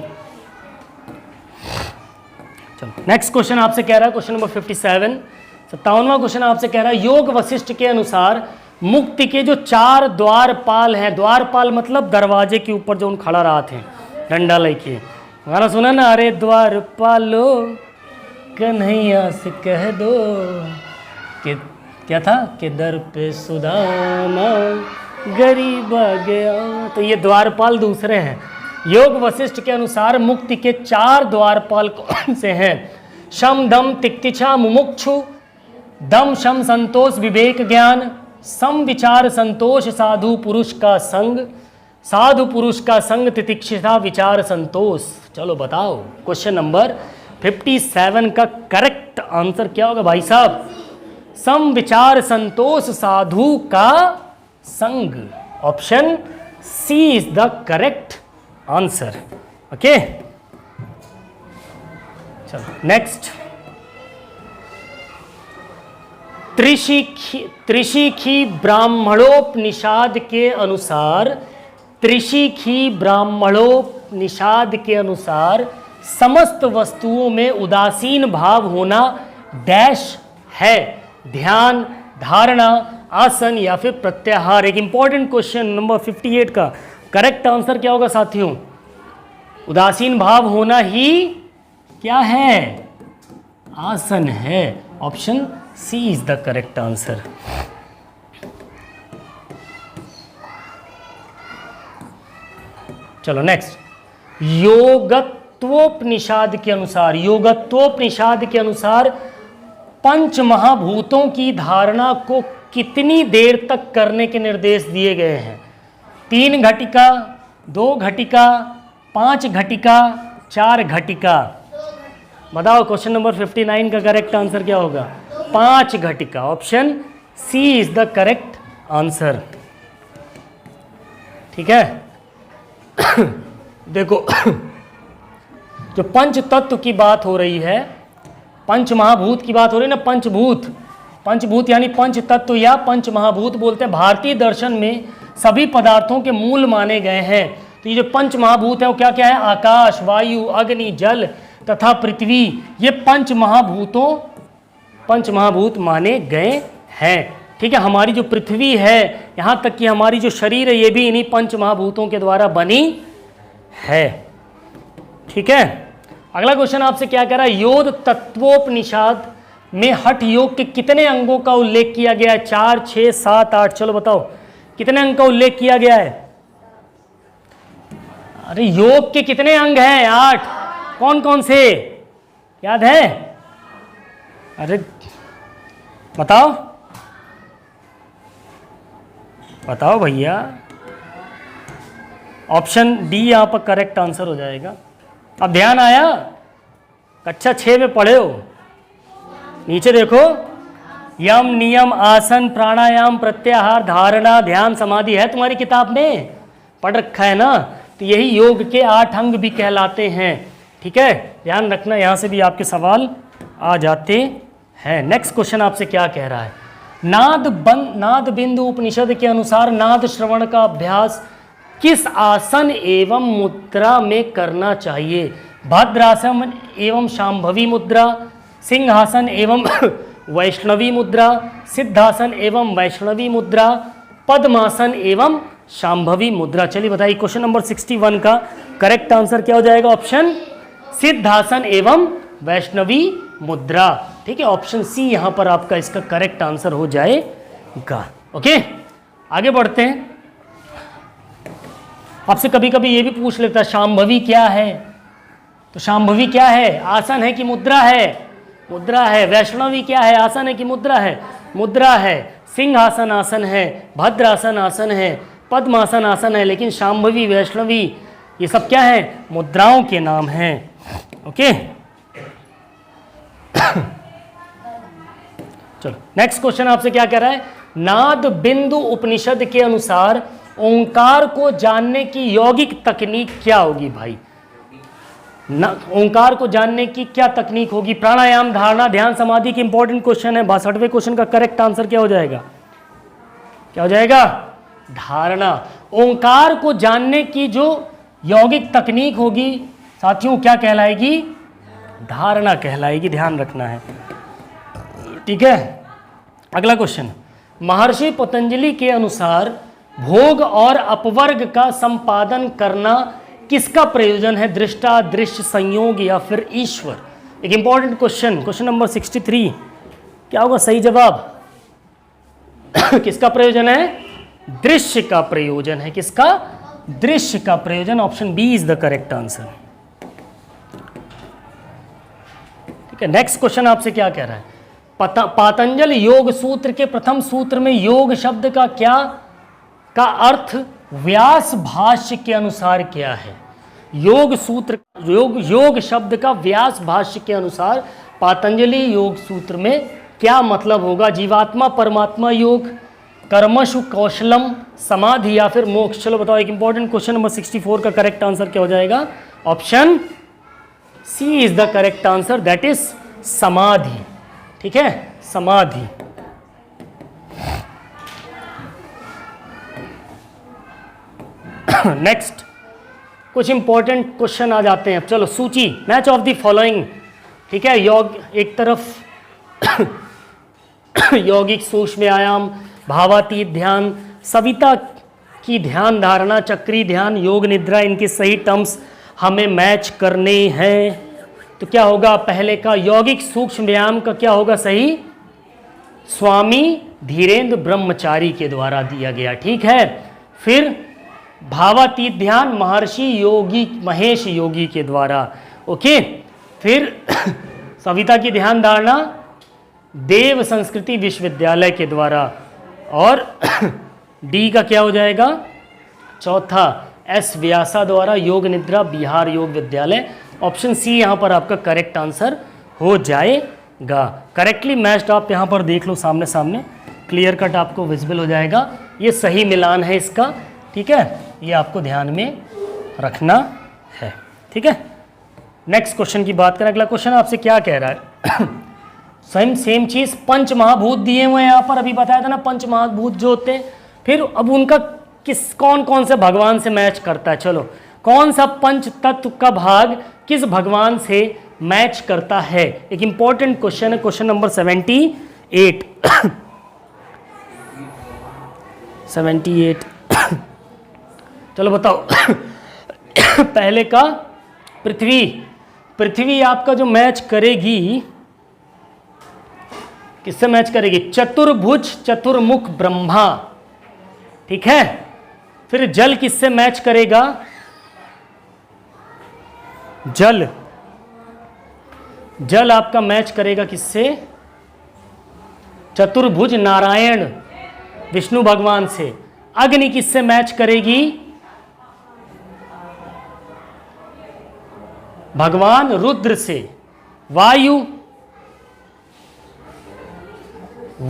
चलो नेक्स्ट क्वेश्चन आपसे कह रहा है, क्वेश्चन नंबर 57 57वां क्वेश्चन आपसे कह रहा है योग वशिष्ठ के अनुसार मुक्ति के जो 4 द्वारपाल हैं, द्वारपाल मतलब दरवाजे के ऊपर जो उन खड़ा रहा थे डंडा लेके, गाना सुना ना, अरे द्वारपालो कन्हैया से कह दो कि क्या था कि दर पे सुदामा गरीब आ गया। तो ये द्वारपाल दूसरे हैं। योग वशिष्ठ के अनुसार मुक्ति के 4 द्वारपाल कौन से हैं? शम दम तितिक्षा मुमुक्षु, दम शम संतोष विवेक ज्ञान, सम विचार संतोष साधु पुरुष का संग, साधु पुरुष का संग तितिक्षा विचार संतोष। चलो बताओ क्वेश्चन नंबर 57 का करेक्ट आंसर क्या होगा भाई साहब? सम विचार संतोष साधु का संग। Option C is the correct answer. Okay चलो नेक्स्ट। त्रिशिखी ब्राह्मणोपनिषद के अनुसार, त्रिशिखी ब्राह्मणोपनिषद के अनुसार समस्त वस्तुओं में उदासीन भाव होना डैश है? ध्यान, धारणा, आसन या फिर प्रत्याहार? एक इंपॉर्टेंट क्वेश्चन नंबर 58 का करेक्ट आंसर क्या होगा साथियों? उदासीन भाव होना ही क्या है? आसन है। Option C is the correct answer. चलो नेक्स्ट। योगत्वोपनिषद के अनुसार, योगत्वोपनिषद के पंच महाभूतों की धारणा को कितनी देर तक करने के निर्देश दिए गए हैं? 3 घटिका, 2 घटिका, 5 घटिका, 4 घटिका? बताओ क्वेश्चन नंबर 59 का करेक्ट आंसर क्या होगा? 5 घटिका। Option C is the correct answer. ठीक है देखो जो पंच तत्व की बात हो रही है, पंच महाभूत की बात हो रही है ना, पंचभूत, पंचभूत यानी पंच तत्व या पंच महाभूत बोलते हैं। भारतीय दर्शन में सभी पदार्थों के मूल माने गए हैं। तो ये जो पंच महाभूत है वो क्या क्या है? आकाश, वायु, अग्नि, जल तथा पृथ्वी। ये पंच महाभूत माने गए है। ठीक है, हमारी जो पृथ्वी है, यहाँ तक कि हमारी जो शरीर है, ये भी इन्हीं पंच महाभूतों के द्वारा बनी है। ठीक है, अगला क्वेश्चन आपसे क्या कह रहा है, योग तत्वोपनिषद में हठ योग के कितने अंगों का उल्लेख किया गया है? 4, 6, 7, 8, चलो बताओ कितने अंग का उल्लेख किया गया है? अरे योग के कितने अंग हैं? 8। कौन कौन से याद है? अरे बताओ बताओ भैया। ऑप्शन डी यहां पर करेक्ट आंसर हो जाएगा। अब ध्यान आया? कक्षा 6 में पढ़े हो, नीचे देखो, यम नियम आसन प्राणायाम प्रत्याहार धारणा ध्यान समाधि है तुम्हारी किताब में, पढ़ रखा है ना? तो यही योग के 8 अंग भी कहलाते हैं। ठीक है, ध्यान रखना, यहां से भी आपके सवाल आ जाते हैं। नेक्स्ट क्वेश्चन आपसे क्या कह रहा है, नाद बिंदु उपनिषद के अनुसार नाद श्रवण का अभ्यास किस आसन एवं मुद्रा में करना चाहिए? भद्रासन एवं शांभवी मुद्रा, सिंहासन एवं वैष्णवी मुद्रा, सिद्धासन एवं वैष्णवी मुद्रा, पद्मासन एवं शांभवी मुद्रा। चलिए बताइए, क्वेश्चन नंबर 61 का करेक्ट आंसर क्या हो जाएगा? ऑप्शन सिद्धासन एवं वैष्णवी मुद्रा। ठीक है, ऑप्शन सी यहां पर आपका इसका करेक्ट आंसर हो जाएगा। ओके, आगे बढ़ते हैं। आपसे कभी कभी ये भी पूछ लेता है शांभवी क्या है? तो शांभवी क्या है? आसन है कि मुद्रा है? मुद्रा है। वैष्णवी क्या है? आसन है कि मुद्रा है? मुद्रा है। सिंहासन आसन है, भद्रासन आसन है, पद्मासन आसन है, लेकिन शांभवी वैष्णवी ये सब क्या है? मुद्राओं के नाम हैं। ओके, चलो नेक्स्ट क्वेश्चन आपसे क्या कह रहा है, नाद बिंदु उपनिषद के अनुसार ओंकार को जानने की यौगिक तकनीक क्या होगी? भाई ओंकार को जानने की क्या तकनीक होगी? प्राणायाम, धारणा, ध्यान, समाधि की इंपॉर्टेंट क्वेश्चन है। 62वें क्वेश्चन का करेक्ट आंसर क्या हो जाएगा? क्या हो जाएगा? धारणा। ओंकार को जानने की जो यौगिक तकनीक होगी साथियों क्या कहलाएगी? धारणा कहलाएगी, ध्यान रखना है। ठीक है, अगला क्वेश्चन, महर्षि पतंजलि के अनुसार भोग और अपवर्ग का संपादन करना किसका प्रयोजन है? दृष्टा, दृश्य, संयोग या फिर ईश्वर? एक इंपॉर्टेंट क्वेश्चन, क्वेश्चन नंबर 63 क्या होगा सही जवाब? किसका प्रयोजन है? दृश्य का प्रयोजन है। किसका? दृश्य का प्रयोजन। Option B is the correct answer. ठीक है, नेक्स्ट क्वेश्चन आपसे क्या कह रहा है, पातंजल योग सूत्र के प्रथम सूत्र में योग शब्द का क्या का अर्थ व्यास भाष्य के अनुसार क्या है? योग सूत्र योग शब्द का व्यास भाष्य के अनुसार पातंजलि योग सूत्र में क्या मतलब होगा? जीवात्मा परमात्मा योग, कर्मशु कौशलम, समाधि या फिर मोक्ष? चलो बताओ, एक इंपॉर्टेंट क्वेश्चन नंबर 64 का करेक्ट आंसर क्या हो जाएगा? Option C is the correct answer, that is samadhi. ठीक है, समाधि। नेक्स्ट कुछ इंपॉर्टेंट क्वेश्चन आ जाते हैं। चलो, सूची, मैच ऑफ द फॉलोइंग। ठीक है, योग एक तरफ यौगिक सूक्ष्म आयाम, भावातीत ध्यान, सविता की ध्यान धारणा, चक्री ध्यान, योग निद्रा, इनके सही टर्म्स हमें मैच करने हैं। तो क्या होगा? पहले का यौगिक सूक्ष्म व्यायाम का क्या होगा सही? स्वामी धीरेन्द्र ब्रह्मचारी के द्वारा दिया गया। ठीक है, फिर भावातीत ध्यान महर्षि योगी महेश योगी के द्वारा। ओके, फिर सविता की ध्यान धारणा देव संस्कृति विश्वविद्यालय के द्वारा, और डी का क्या हो जाएगा? चौथा एस व्यासा द्वारा योग निद्रा बिहार योग विद्यालय। ऑप्शन सी यहाँ पर आपका करेक्ट आंसर हो जाएगा। करेक्टली मैच्ड आप यहाँ पर देख लो, सामने सामने क्लियर कट आपको विजिबल हो जाएगा। ये सही मिलान है इसका। ठीक है, ये आपको ध्यान में रखना है। ठीक है, नेक्स्ट क्वेश्चन की बात करें। अगला क्वेश्चन आपसे क्या कह रहा है? सेम चीज, पंच महाभूत दिए हुए हैं यहाँ पर, अभी बताया था ना पंच महाभूत जो होते हैं। फिर अब उनका कौन कौन से भगवान से मैच करता है? चलो, कौन सा पंच तत्व का भाग किस भगवान से मैच करता है? एक इंपॉर्टेंट क्वेश्चन है, क्वेश्चन नंबर 78। 78। चलो बताओ। पहले का पृथ्वी, पृथ्वी आपका जो मैच करेगी, किससे मैच करेगी? चतुर्भुज चतुर्मुख ब्रह्मा, ठीक है। फिर जल किससे मैच करेगा? जल, जल आपका मैच करेगा किससे? चतुर्भुज नारायण विष्णु भगवान से। अग्नि किससे मैच करेगी? भगवान रुद्र से। वायु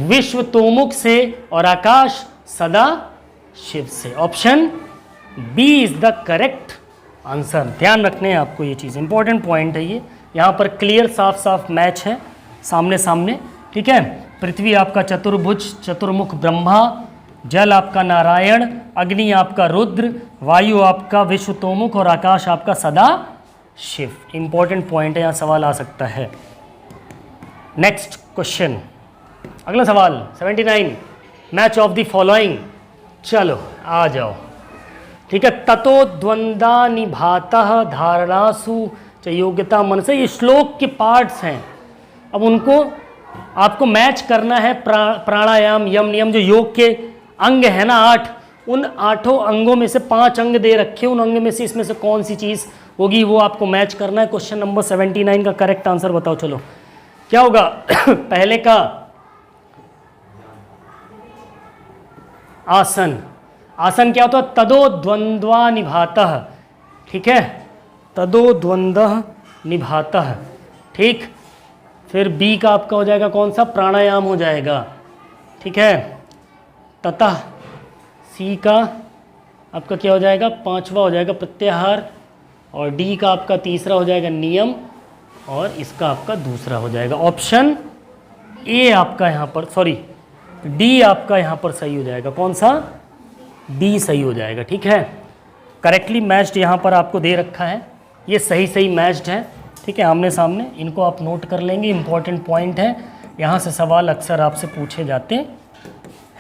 विश्व तोमुख से, और आकाश सदा शिव से। Option B is the correct answer. ध्यान रखने हैं आपको ये चीज, इंपॉर्टेंट पॉइंट है ये। यहां पर क्लियर साफ साफ मैच है सामने सामने, ठीक है। पृथ्वी आपका चतुर्भुज चतुर्मुख ब्रह्मा, जल आपका नारायण, अग्नि आपका रुद्र, वायु आपका विश्व तोमुख, और आकाश आपका सदा शिव। इंपॉर्टेंट पॉइंट है, यहां सवाल आ सकता है। नेक्स्ट क्वेश्चन, अगला सवाल 79, मैच ऑफ द फॉलोइंग। चलो आ जाओ, ठीक है। ततो द्वंद्वा निभातः धारणासु च योग्यता मन से, ये श्लोक के पार्ट्स हैं। अब उनको आपको मैच करना है प्राणायाम यम नियम, जो योग के अंग है ना 8, उन 8 अंगों में से 5 अंग दे रखे, उन अंग में से इसमें से कौन सी चीज होगी वो आपको मैच करना है। क्वेश्चन नंबर 79 का करेक्ट आंसर बताओ। चलो क्या होगा? पहले का आसन, आसन क्या होता है? तदो द्वंद्वा निभातः, ठीक है। तदो द्वंद्व निभातः, ठीक। फिर बी का आपका हो जाएगा कौन सा? प्राणायाम हो जाएगा, ठीक है। ततः सी का आपका क्या हो जाएगा? 5वां हो जाएगा प्रत्याहार, और डी का आपका 3रा हो जाएगा नियम, और इसका आपका दूसरा हो जाएगा। ऑप्शन ए आपका यहाँ पर, सॉरी डी आपका यहाँ पर सही हो जाएगा। कौन सा? डी सही हो जाएगा, ठीक है। करेक्टली मैच्ड यहाँ पर आपको दे रखा है, ये सही सही मैच्ड है, ठीक है, आमने सामने। इनको आप नोट कर लेंगे, इंपॉर्टेंट पॉइंट है, यहाँ से सवाल अक्सर आपसे पूछे जाते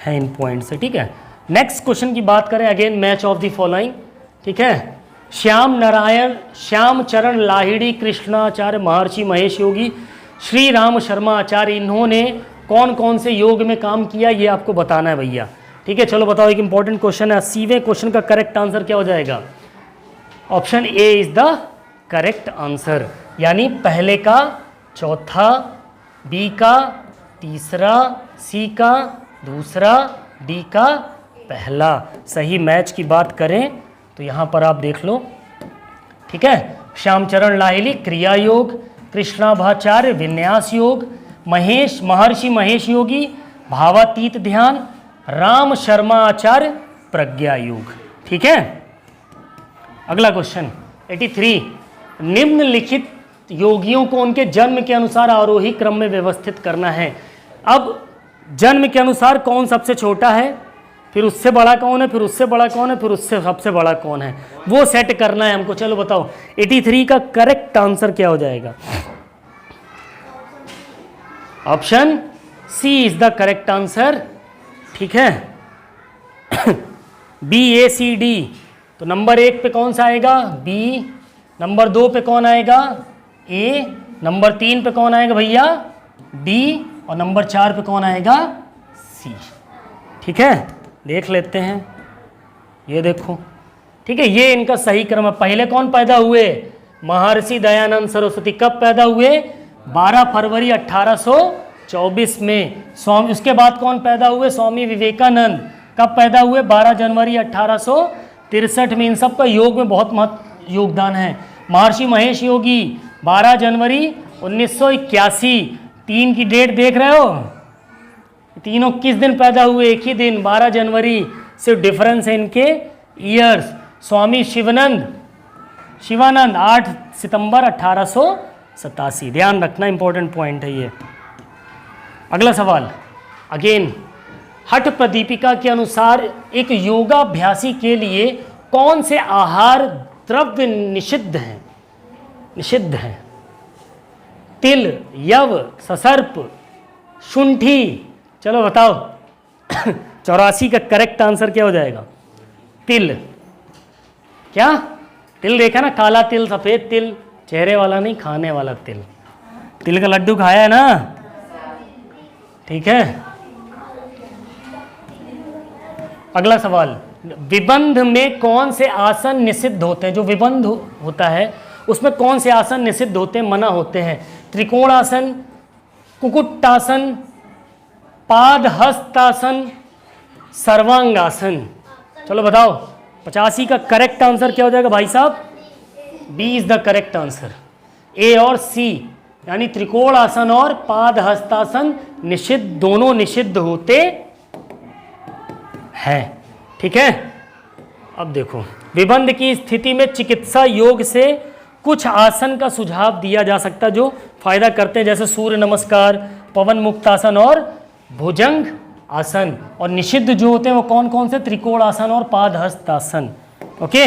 हैं इन पॉइंट से, ठीक है। नेक्स्ट क्वेश्चन की बात करें, again match of the following, ठीक है। श्याम नारायण, श्याम चरण लाहिड़ी कृष्णाचार्य, महर्षि महेश योगी, श्री राम शर्मा आचार्य, इन्होंने कौन कौन से योग में काम किया ये आपको बताना है भैया, ठीक है। चलो बताओ, एक इंपॉर्टेंट क्वेश्चन है। 80वें क्वेश्चन का करेक्ट आंसर क्या हो जाएगा? Option A is the correct answer, यानी पहले का चौथा, बी का तीसरा, सी का दूसरा, डी का पहला। सही मैच की बात करें तो यहाँ पर आप देख लो, ठीक है। श्यामचरण लाहिड़ी क्रिया योग, कृष्णाभाचार्य विन्यास योग, महर्षि महेश योगी भावातीत ध्यान, राम शर्मा आचार्य प्रज्ञा योग, ठीक है। अगला क्वेश्चन 83, निम्नलिखित योगियों को उनके जन्म के अनुसार आरोही क्रम में व्यवस्थित करना है। अब जन्म के अनुसार कौन सबसे छोटा है, फिर उससे बड़ा कौन है, फिर उससे बड़ा कौन है, फिर उससे सबसे बड़ा कौन है, वो सेट करना है हमको। चलो बताओ 83 का करेक्ट आंसर क्या हो जाएगा? Option C is the correct answer, ठीक है। बी ए सी डी, तो नंबर 1 पे कौन सा आएगा? बी। नंबर 2 पे कौन आएगा? ए। नंबर 3 पे कौन आएगा भैया? डी। और नंबर 4 पे कौन आएगा? सी, ठीक है। देख लेते हैं, ये देखो, ठीक है, ये इनका सही क्रम है। पहले कौन पैदा हुए? महर्षि दयानंद सरस्वती। कब पैदा हुए? 12 फरवरी 1824 में। स्वामी, उसके बाद कौन पैदा हुए? स्वामी विवेकानंद। कब पैदा हुए? 12 जनवरी 1863 में। इन सब का योग में बहुत महत्व योगदान है। महर्षि महेश योगी 12 जनवरी 1981। 3 की डेट देख रहे हो? तीनों किस दिन पैदा हुए? एक ही दिन, 12 जनवरी, सिर्फ डिफरेंस है इनके ईयर्स। स्वामी शिवानंद 8 सितंबर 1887। ध्यान रखना, इंपॉर्टेंट पॉइंट है ये। अगला सवाल, अगेन हठ प्रदीपिका के अनुसार एक योगाभ्यासी के लिए कौन से आहार द्रव्य निषिद्ध हैं? निषिद्ध हैं। तिल, यव, ससर्प, शुंठी। चलो बताओ। 84 का करेक्ट आंसर क्या हो जाएगा? तिल। क्या? तिल देखा ना, काला तिल, सफेद तिल, चेहरे वाला नहीं, खाने वाला तिल। तिल का लड्डू खाया है ना? ठीक है। अगला सवाल, विबंध में कौन से आसन निषिद्ध होते हैं? जो विबंध होता है उसमें कौन से आसन निषिद्ध होते हैं, मना होते हैं? त्रिकोणासन, कुकुटासन, पादहस्तासन, सर्वांगासन। चलो बताओ, 85 का करेक्ट आंसर क्या हो जाएगा भाई साहब? B is the correct answer. A और सी यानी त्रिकोणासन और पादहस्तासन निषिद्ध, दोनों निषिद्ध होते हैं। ठीक है। अब देखो, विबंध की स्थिति में चिकित्सा योग से कुछ आसन का सुझाव दिया जा सकता है जो फायदा करते हैं, जैसे सूर्य नमस्कार, पवन मुक्तासन और भुजंग आसन। और निषिद्ध जो होते हैं वो कौन कौन से? त्रिकोणासन और पादहस्तासन। ओके।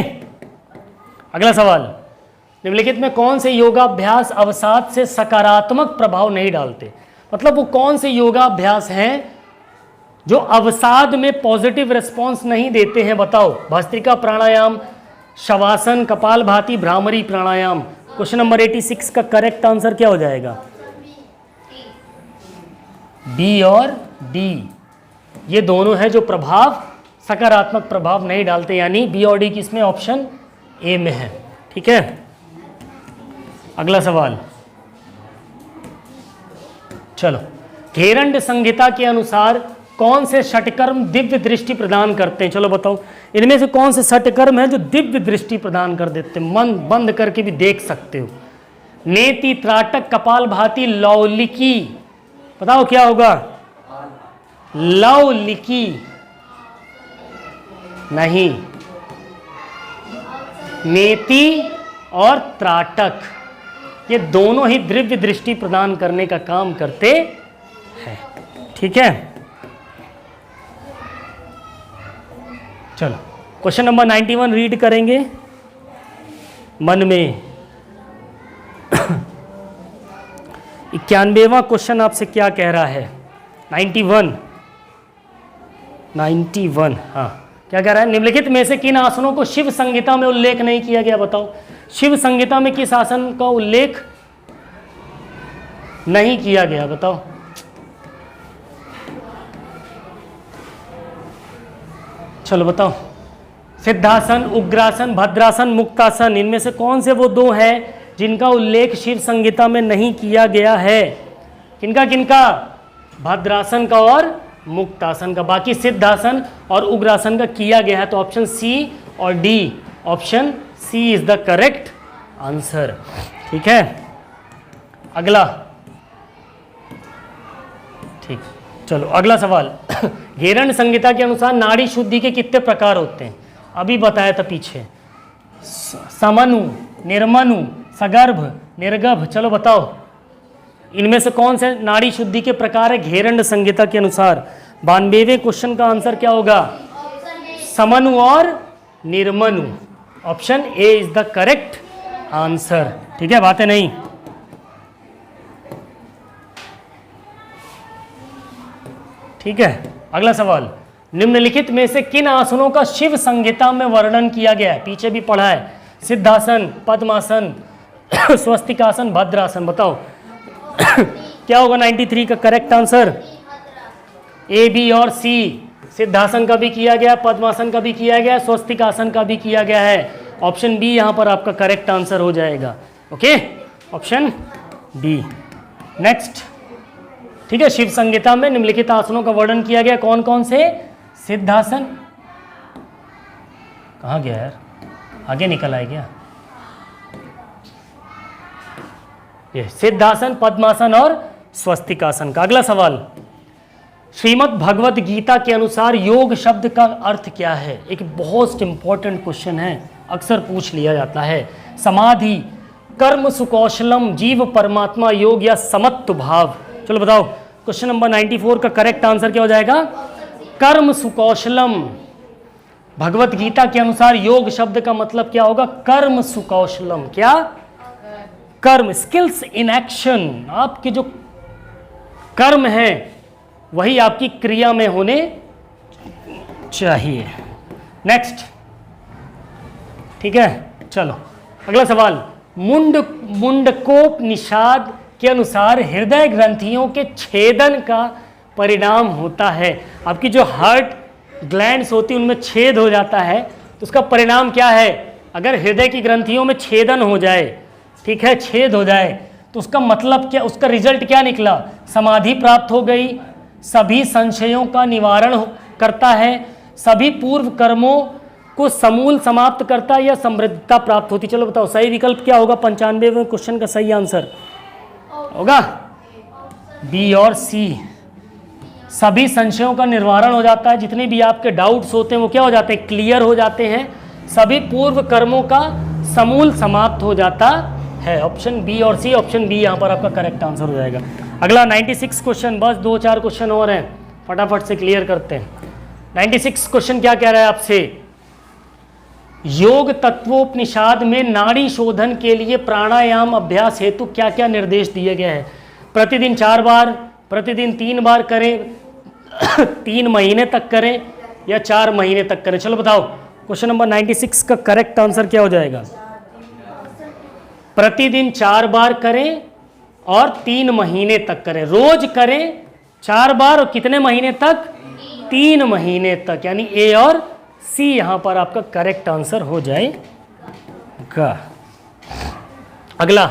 अगला सवाल, निम्नलिखित में कौन से योगाभ्यास अवसाद से सकारात्मक प्रभाव नहीं डालते? मतलब वो कौन से योगाभ्यास हैं जो अवसाद में पॉजिटिव रिस्पॉन्स नहीं देते हैं? बताओ। भस्त्रिका प्राणायाम, शवासन, कपालभाति, भ्रामरी प्राणायाम। क्वेश्चन नंबर 86 का करेक्ट आंसर क्या हो जाएगा? बी और डी, ये दोनों है जो प्रभाव, सकारात्मक प्रभाव नहीं डालते, यानी बी और डी किसमें? ऑप्शन ए में है। ठीक है। अगला सवाल, चलो, घेरंड संहिता के अनुसार कौन से षटकर्म दिव्य दृष्टि प्रदान करते हैं? चलो बताओ, इनमें से कौन से षटकर्म हैं जो दिव्य दृष्टि प्रदान कर देते हैं, मन बंद करके भी देख सकते हो? नेति, त्राटक, कपालभाति, लौलिकी। बताओ क्या होगा? लौलिकी नहीं, नेति और त्राटक, ये दोनों ही दिव्य दृष्टि प्रदान करने का काम करते हैं। ठीक है। चलो, क्वेश्चन नंबर 91 रीड करेंगे मन में। 91वां क्वेश्चन आपसे क्या कह रहा है? 91, हाँ, क्या कह रहा है? निम्नलिखित में से किन आसनों को शिव संहिता में उल्लेख नहीं किया गया? बताओ, शिव संहिता में किस आसन का उल्लेख नहीं किया गया? बताओ। चलो बताओ। सिद्धासन, उग्रासन, भद्रासन, मुक्तासन, इनमें से कौन से वो दो हैं जिनका उल्लेख शिव संहिता में नहीं किया गया है? किनका किनका? भद्रासन का और मुक्तासन का। बाकी सिद्धासन और उग्रासन का किया गया है। तो ऑप्शन सी और D, option C is the correct answer. ठीक है। अगला, ठीक, चलो अगला सवाल। घेरंड संहिता के अनुसार नाड़ी शुद्धि के कितने प्रकार होते हैं? अभी बताया था पीछे, समनु, निर्मनु, सगर्भ, निर्गभ। चलो बताओ, इनमें से कौन से नाड़ी शुद्धि के प्रकार है घेरंड संहिता के अनुसार? 92वें क्वेश्चन का आंसर क्या होगा? समनु और निर्मनु। Option A is the correct answer. ठीक है, बातें नहीं। ठीक है। अगला सवाल, निम्नलिखित में से किन आसनों का शिव संहिता में वर्णन किया गया है? पीछे भी पढ़ा है, सिद्धासन, पद्मासन, स्वस्तिकासन, भद्रासन। बताओ क्या होगा 93 का करेक्ट आंसर? ए, बी और सी। सिद्धासन का भी किया गया, पद्मासन का भी किया गया, स्वस्तिकासन का भी किया गया है। ऑप्शन बी यहां पर आपका करेक्ट आंसर हो जाएगा। Okay, option B. नेक्स्ट, ठीक है, शिव संहिता में निम्नलिखित आसनों का वर्णन किया गया, कौन कौन से? सिद्धासन, कहाँ गया यार, आगे निकल आए क्या? ये सिद्धासन, पद्मासन और स्वस्तिकासन का। अगला सवाल, श्रीमद् भगवत गीता के अनुसार योग शब्द का अर्थ क्या है? एक बहुत इंपॉर्टेंट क्वेश्चन है, अक्सर पूछ लिया जाता है। समाधि, कर्म सुकौशलम, जीव परमात्मा योग या समत्व भाव। चलो बताओ, क्वेश्चन नंबर 94 का करेक्ट आंसर क्या हो जाएगा? कर्म सुकौशलम। भगवत गीता के अनुसार योग शब्द का मतलब क्या होगा? कर्म सुकौशलम। क्या? कर्म, स्किल्स इन एक्शन। आपके जो कर्म हैं वही आपकी क्रिया में होने चाहिए। नेक्स्ट, ठीक है, चलो अगला सवाल। मुंडकोपनिषद के अनुसार हृदय ग्रंथियों के छेदन का परिणाम होता है। आपकी जो हार्ट ग्लैंड्स होती है उनमें छेद हो जाता है, तो उसका परिणाम क्या है? अगर हृदय की ग्रंथियों में छेदन हो जाए, ठीक है, छेद हो जाए, तो उसका मतलब क्या, उसका रिजल्ट क्या निकला? समाधि प्राप्त हो गई, सभी संशयों का निवारण करता है, सभी पूर्व कर्मों को समूल समाप्त करता है, या समृद्धता प्राप्त होती। चलो बताओ सही विकल्प क्या होगा? 95वें क्वेश्चन का सही आंसर होगा बी और सी। सभी संशयों का निवारण हो जाता है, जितने भी आपके डाउट्स होते हैं वो क्या हो जाते हैं? क्लियर हो जाते हैं, सभी पूर्व कर्मों का समूल समाप्त हो जाता है। ऑप्शन बी और सी, ऑप्शन बी यहाँ पर आपका करेक्ट आंसर हो जाएगा। अगला 96 क्वेश्चन, बस 2-4 क्वेश्चन और हैं, फटाफट से क्लियर करते हैं। 96 क्वेश्चन क्या कह रहा है आपसे? योग तत्वोपनिषद में नाड़ी शोधन के लिए प्राणायाम अभ्यास हेतु क्या क्या निर्देश दिए गए हैं? प्रतिदिन 4 बार, प्रतिदिन 3 बार करें, 3 महीने तक करें, या 4 महीने तक करें? चलो बताओ, क्वेश्चन नंबर 96 का करेक्ट आंसर क्या हो जाएगा? प्रतिदिन 4 बार करें और 3 महीने तक करें। रोज करें 4 बार और कितने महीने तक? 3 महीने तक, यानी ए और सी यहां पर आपका करेक्ट आंसर हो जाएगा। अगला,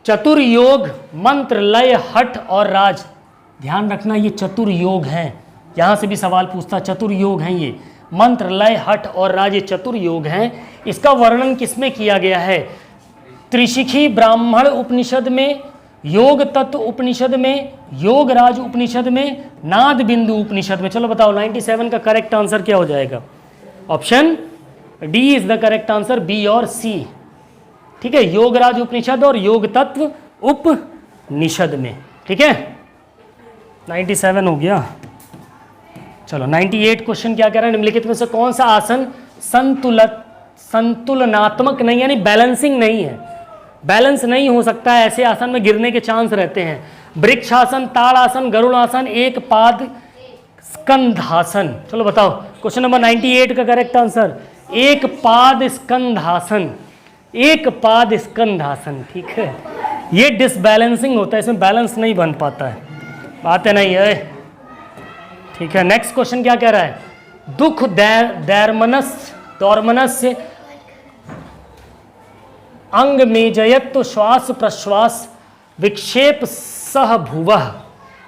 चतुर्योग मंत्र लय हठ और राज। ध्यान रखना ये चतुर्योग हैं, यहां से भी सवाल पूछता, चतुर्योग हैं ये, मंत्र लय हठ और राज, ये चतुर्योग हैं। इसका वर्णन किसमें किया गया है? त्रिशिखी ब्राह्मण उपनिषद में, योग तत्व उपनिषद में, योग राज उपनिषद में, नाद बिंदु उपनिषद में। चलो बताओ 97 का करेक्ट आंसर क्या हो जाएगा? Option D is the correct answer, B और सी। ठीक है, योग राज उपनिषद और योग तत्व उपनिषद में। ठीक है, 97 हो गया। चलो 98 क्वेश्चन क्या कह रहा है? निम्नलिखित में से कौन सा आसन संतुलनात्मक नहीं, यानी बैलेंसिंग नहीं है, बैलेंस नहीं हो सकता है, ऐसे आसन में गिरने के चांस रहते हैं? वृक्षासन, ताड़ासन, गरुड़ासन, एक पाद स्कंधासन। चलो बताओ, क्वेश्चन नंबर 98 का करेक्ट आंसर एक पाद स्कंधासन, एक पाद स्कंधासन। ठीक है, ये डिसबैलेंसिंग होता है, इसमें बैलेंस नहीं बन पाता है, बातें नहीं है। ठीक है, नेक्स्ट क्वेश्चन क्या कह रहा है? दुख दौर्मनस्य अंग में जयत्व श्वास प्रश्वास विक्षेप सह भुवः।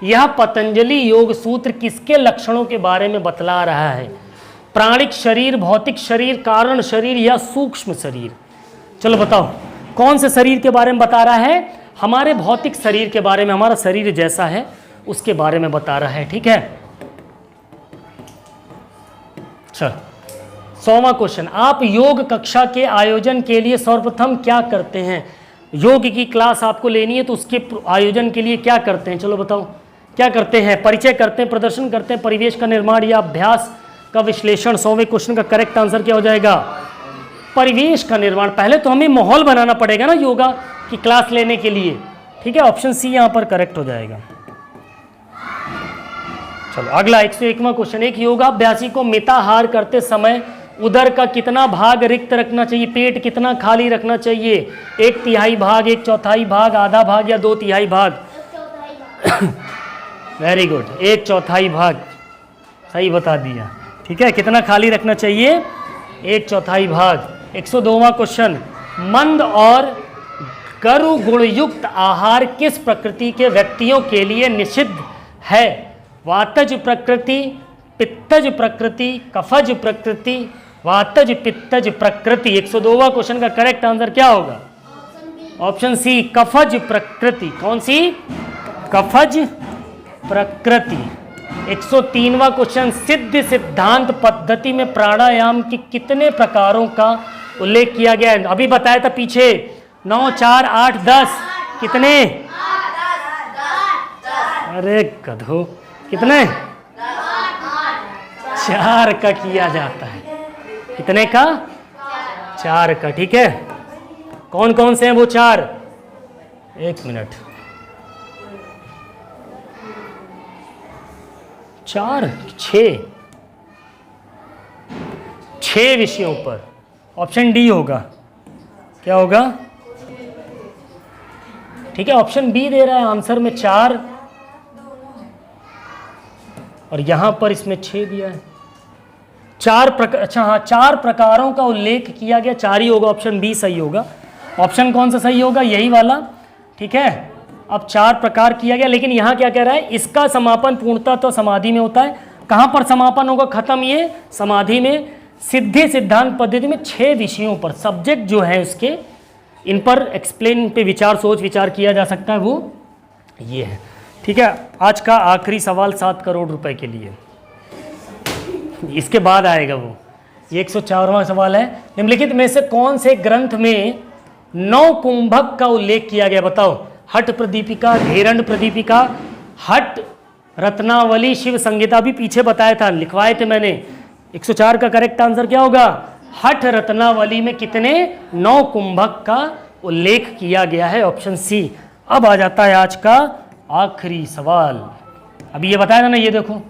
यह पतंजलि योग सूत्र किसके लक्षणों के बारे में बतला रहा है? प्राणिक शरीर, भौतिक शरीर, कारण शरीर, या सूक्ष्म शरीर? चलो बताओ, कौन से शरीर के बारे में बता रहा है? हमारे भौतिक शरीर के बारे में, हमारा शरीर जैसा है उसके बारे में बता रहा है। ठीक है, चलो 100वां क्वेश्चन, आप योग कक्षा के आयोजन के लिए सर्वप्रथम क्या करते हैं? योग की क्लास आपको लेनी है तो उसके आयोजन के लिए क्या करते हैं? चलो बताओ, क्या करते हैं? परिचय करते हैं, प्रदर्शन करते हैं, परिवेश का निर्माण, या अभ्यास का विश्लेषण? 100वें क्वेश्चन का करेक्ट आंसर क्या हो जाएगा? परिवेश का निर्माण। पहले तो हमें माहौल बनाना पड़ेगा ना योगा की क्लास लेने के लिए। ठीक है, ऑप्शन सी यहां पर करेक्ट हो जाएगा। चलो अगला 101वां क्वेश्चन, एक योगाभ्यासी को मिताहार करते समय उदर का कितना भाग रिक्त रखना चाहिए? पेट कितना खाली रखना चाहिए? 1/3 भाग, 1/4 भाग, आधा भाग, या 2/3 भाग? वेरी गुड, 1/4 भाग सही बता दिया। ठीक है, कितना खाली रखना चाहिए? 1/4 भाग। 102वां क्वेश्चन, मंद और गरु गुणयुक्त आहार किस प्रकृति के व्यक्तियों के लिए निषिद्ध है? वातज प्रकृति, पित्तज प्रकृति, कफज प्रकृति, वातज पित्तज प्रकृति। 102वां क्वेश्चन का करेक्ट आंसर क्या होगा? ऑप्शन सी, कफज प्रकृति। कौन सी? कफज प्रकृति। 103वां क्वेश्चन, सिद्ध सिद्धांत पद्धति में प्राणायाम के कितने प्रकारों का उल्लेख किया गया है? अभी बताया था पीछे, 9, 4, 8, 10, कितने? अरे गधो, कितने? 4 का किया जाता है। कितने का? 4 का। ठीक है, कौन कौन से हैं वो 4? 1 मिनट, 4, 6, 6 विषयों पर। ऑप्शन डी होगा, क्या होगा? ठीक है, ऑप्शन बी दे रहा है आंसर में 4 और यहां पर इसमें 6 दिया है। 4 प्रकार, अच्छा हाँ, 4 प्रकारों का उल्लेख किया गया, 4 ही होगा, ऑप्शन बी सही होगा। ऑप्शन कौन सा सही होगा? यही वाला। ठीक है, अब 4 प्रकार किया गया, लेकिन यहां क्या कह रहा है? इसका समापन पूर्णतः तो समाधि में होता है। कहां पर समापन होगा? खत्म ये समाधि में। सिद्धि सिद्धांत पद्धति में 6 विषयों पर, सब्जेक्ट जो है उसके, इन पर एक्सप्लेन पे विचार, सोच विचार किया जा सकता है, वो ये है। ठीक है, आज का आखिरी सवाल 7 करोड़ रुपए के लिए, इसके बाद आएगा वो। ये 104वां सवाल है। निम्नलिखित में से कौन से ग्रंथ में 9 कुंभक का उल्लेख किया गया? बताओ। हट प्रदीपिका, घेरंड प्रदीपिका, हट रत्नावली, शिव संहिता भी पीछे बताया था, लिखवाए थे मैंने। 104 का करेक्ट आंसर क्या होगा? हठ रत्नावली में कितने? 9 कुंभक का उल्लेख किया गया है, ऑप्शन सी। अब आ जाता है आज का आखिरी सवाल। अभी ये बताया था ना, ये देखो,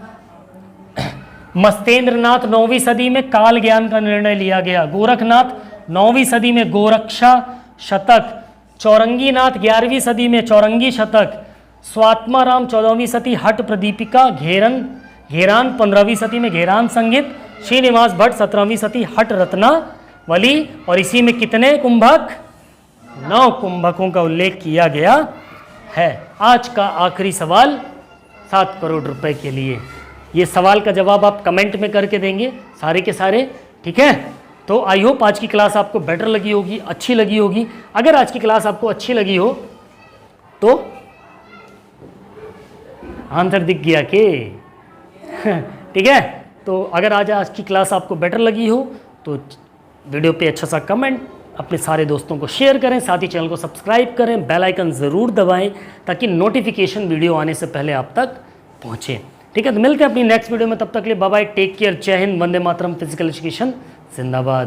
मस्तेंद्रनाथ 9वीं सदी में काल ज्ञान का निर्णय लिया गया। गोरखनाथ 9वीं सदी में गोरक्षा शतक। चौरंगीनाथ 11वीं सदी में चौरंगी शतक। स्वात्माराम 14वीं सदी हट प्रदीपिका। घेरान 15वीं सदी में घेरान संगीत। श्रीनिवास भट्ट 17वीं सदी हट रत्नावली। और इसी में कितने कुंभक? 9 कुंभकों का उल्लेख किया गया है। आज का आखिरी सवाल 7 करोड़ रुपए के लिए। ये सवाल का जवाब आप कमेंट में करके देंगे सारे के सारे। ठीक है, तो आई होप आज की क्लास आपको बेटर लगी होगी, अच्छी लगी होगी। अगर आज की क्लास आपको अच्छी लगी हो तो आंसर दिख गया के ठीक है, तो अगर आज की क्लास आपको बेटर लगी हो तो वीडियो पे अच्छा सा कमेंट, अपने सारे दोस्तों को शेयर करें, साथ ही चैनल को सब्सक्राइब करें, बेल आइकन ज़रूर दबाएं ताकि नोटिफिकेशन वीडियो आने से पहले आप तक पहुंचे। ठीक है, तो मिलते हैं अपनी नेक्स्ट वीडियो में, तब तक के लिए बाय बाय, टेक केयर, जय हिंद, वंदे मातरम, फिजिकल एजुकेशन जिंदाबाद।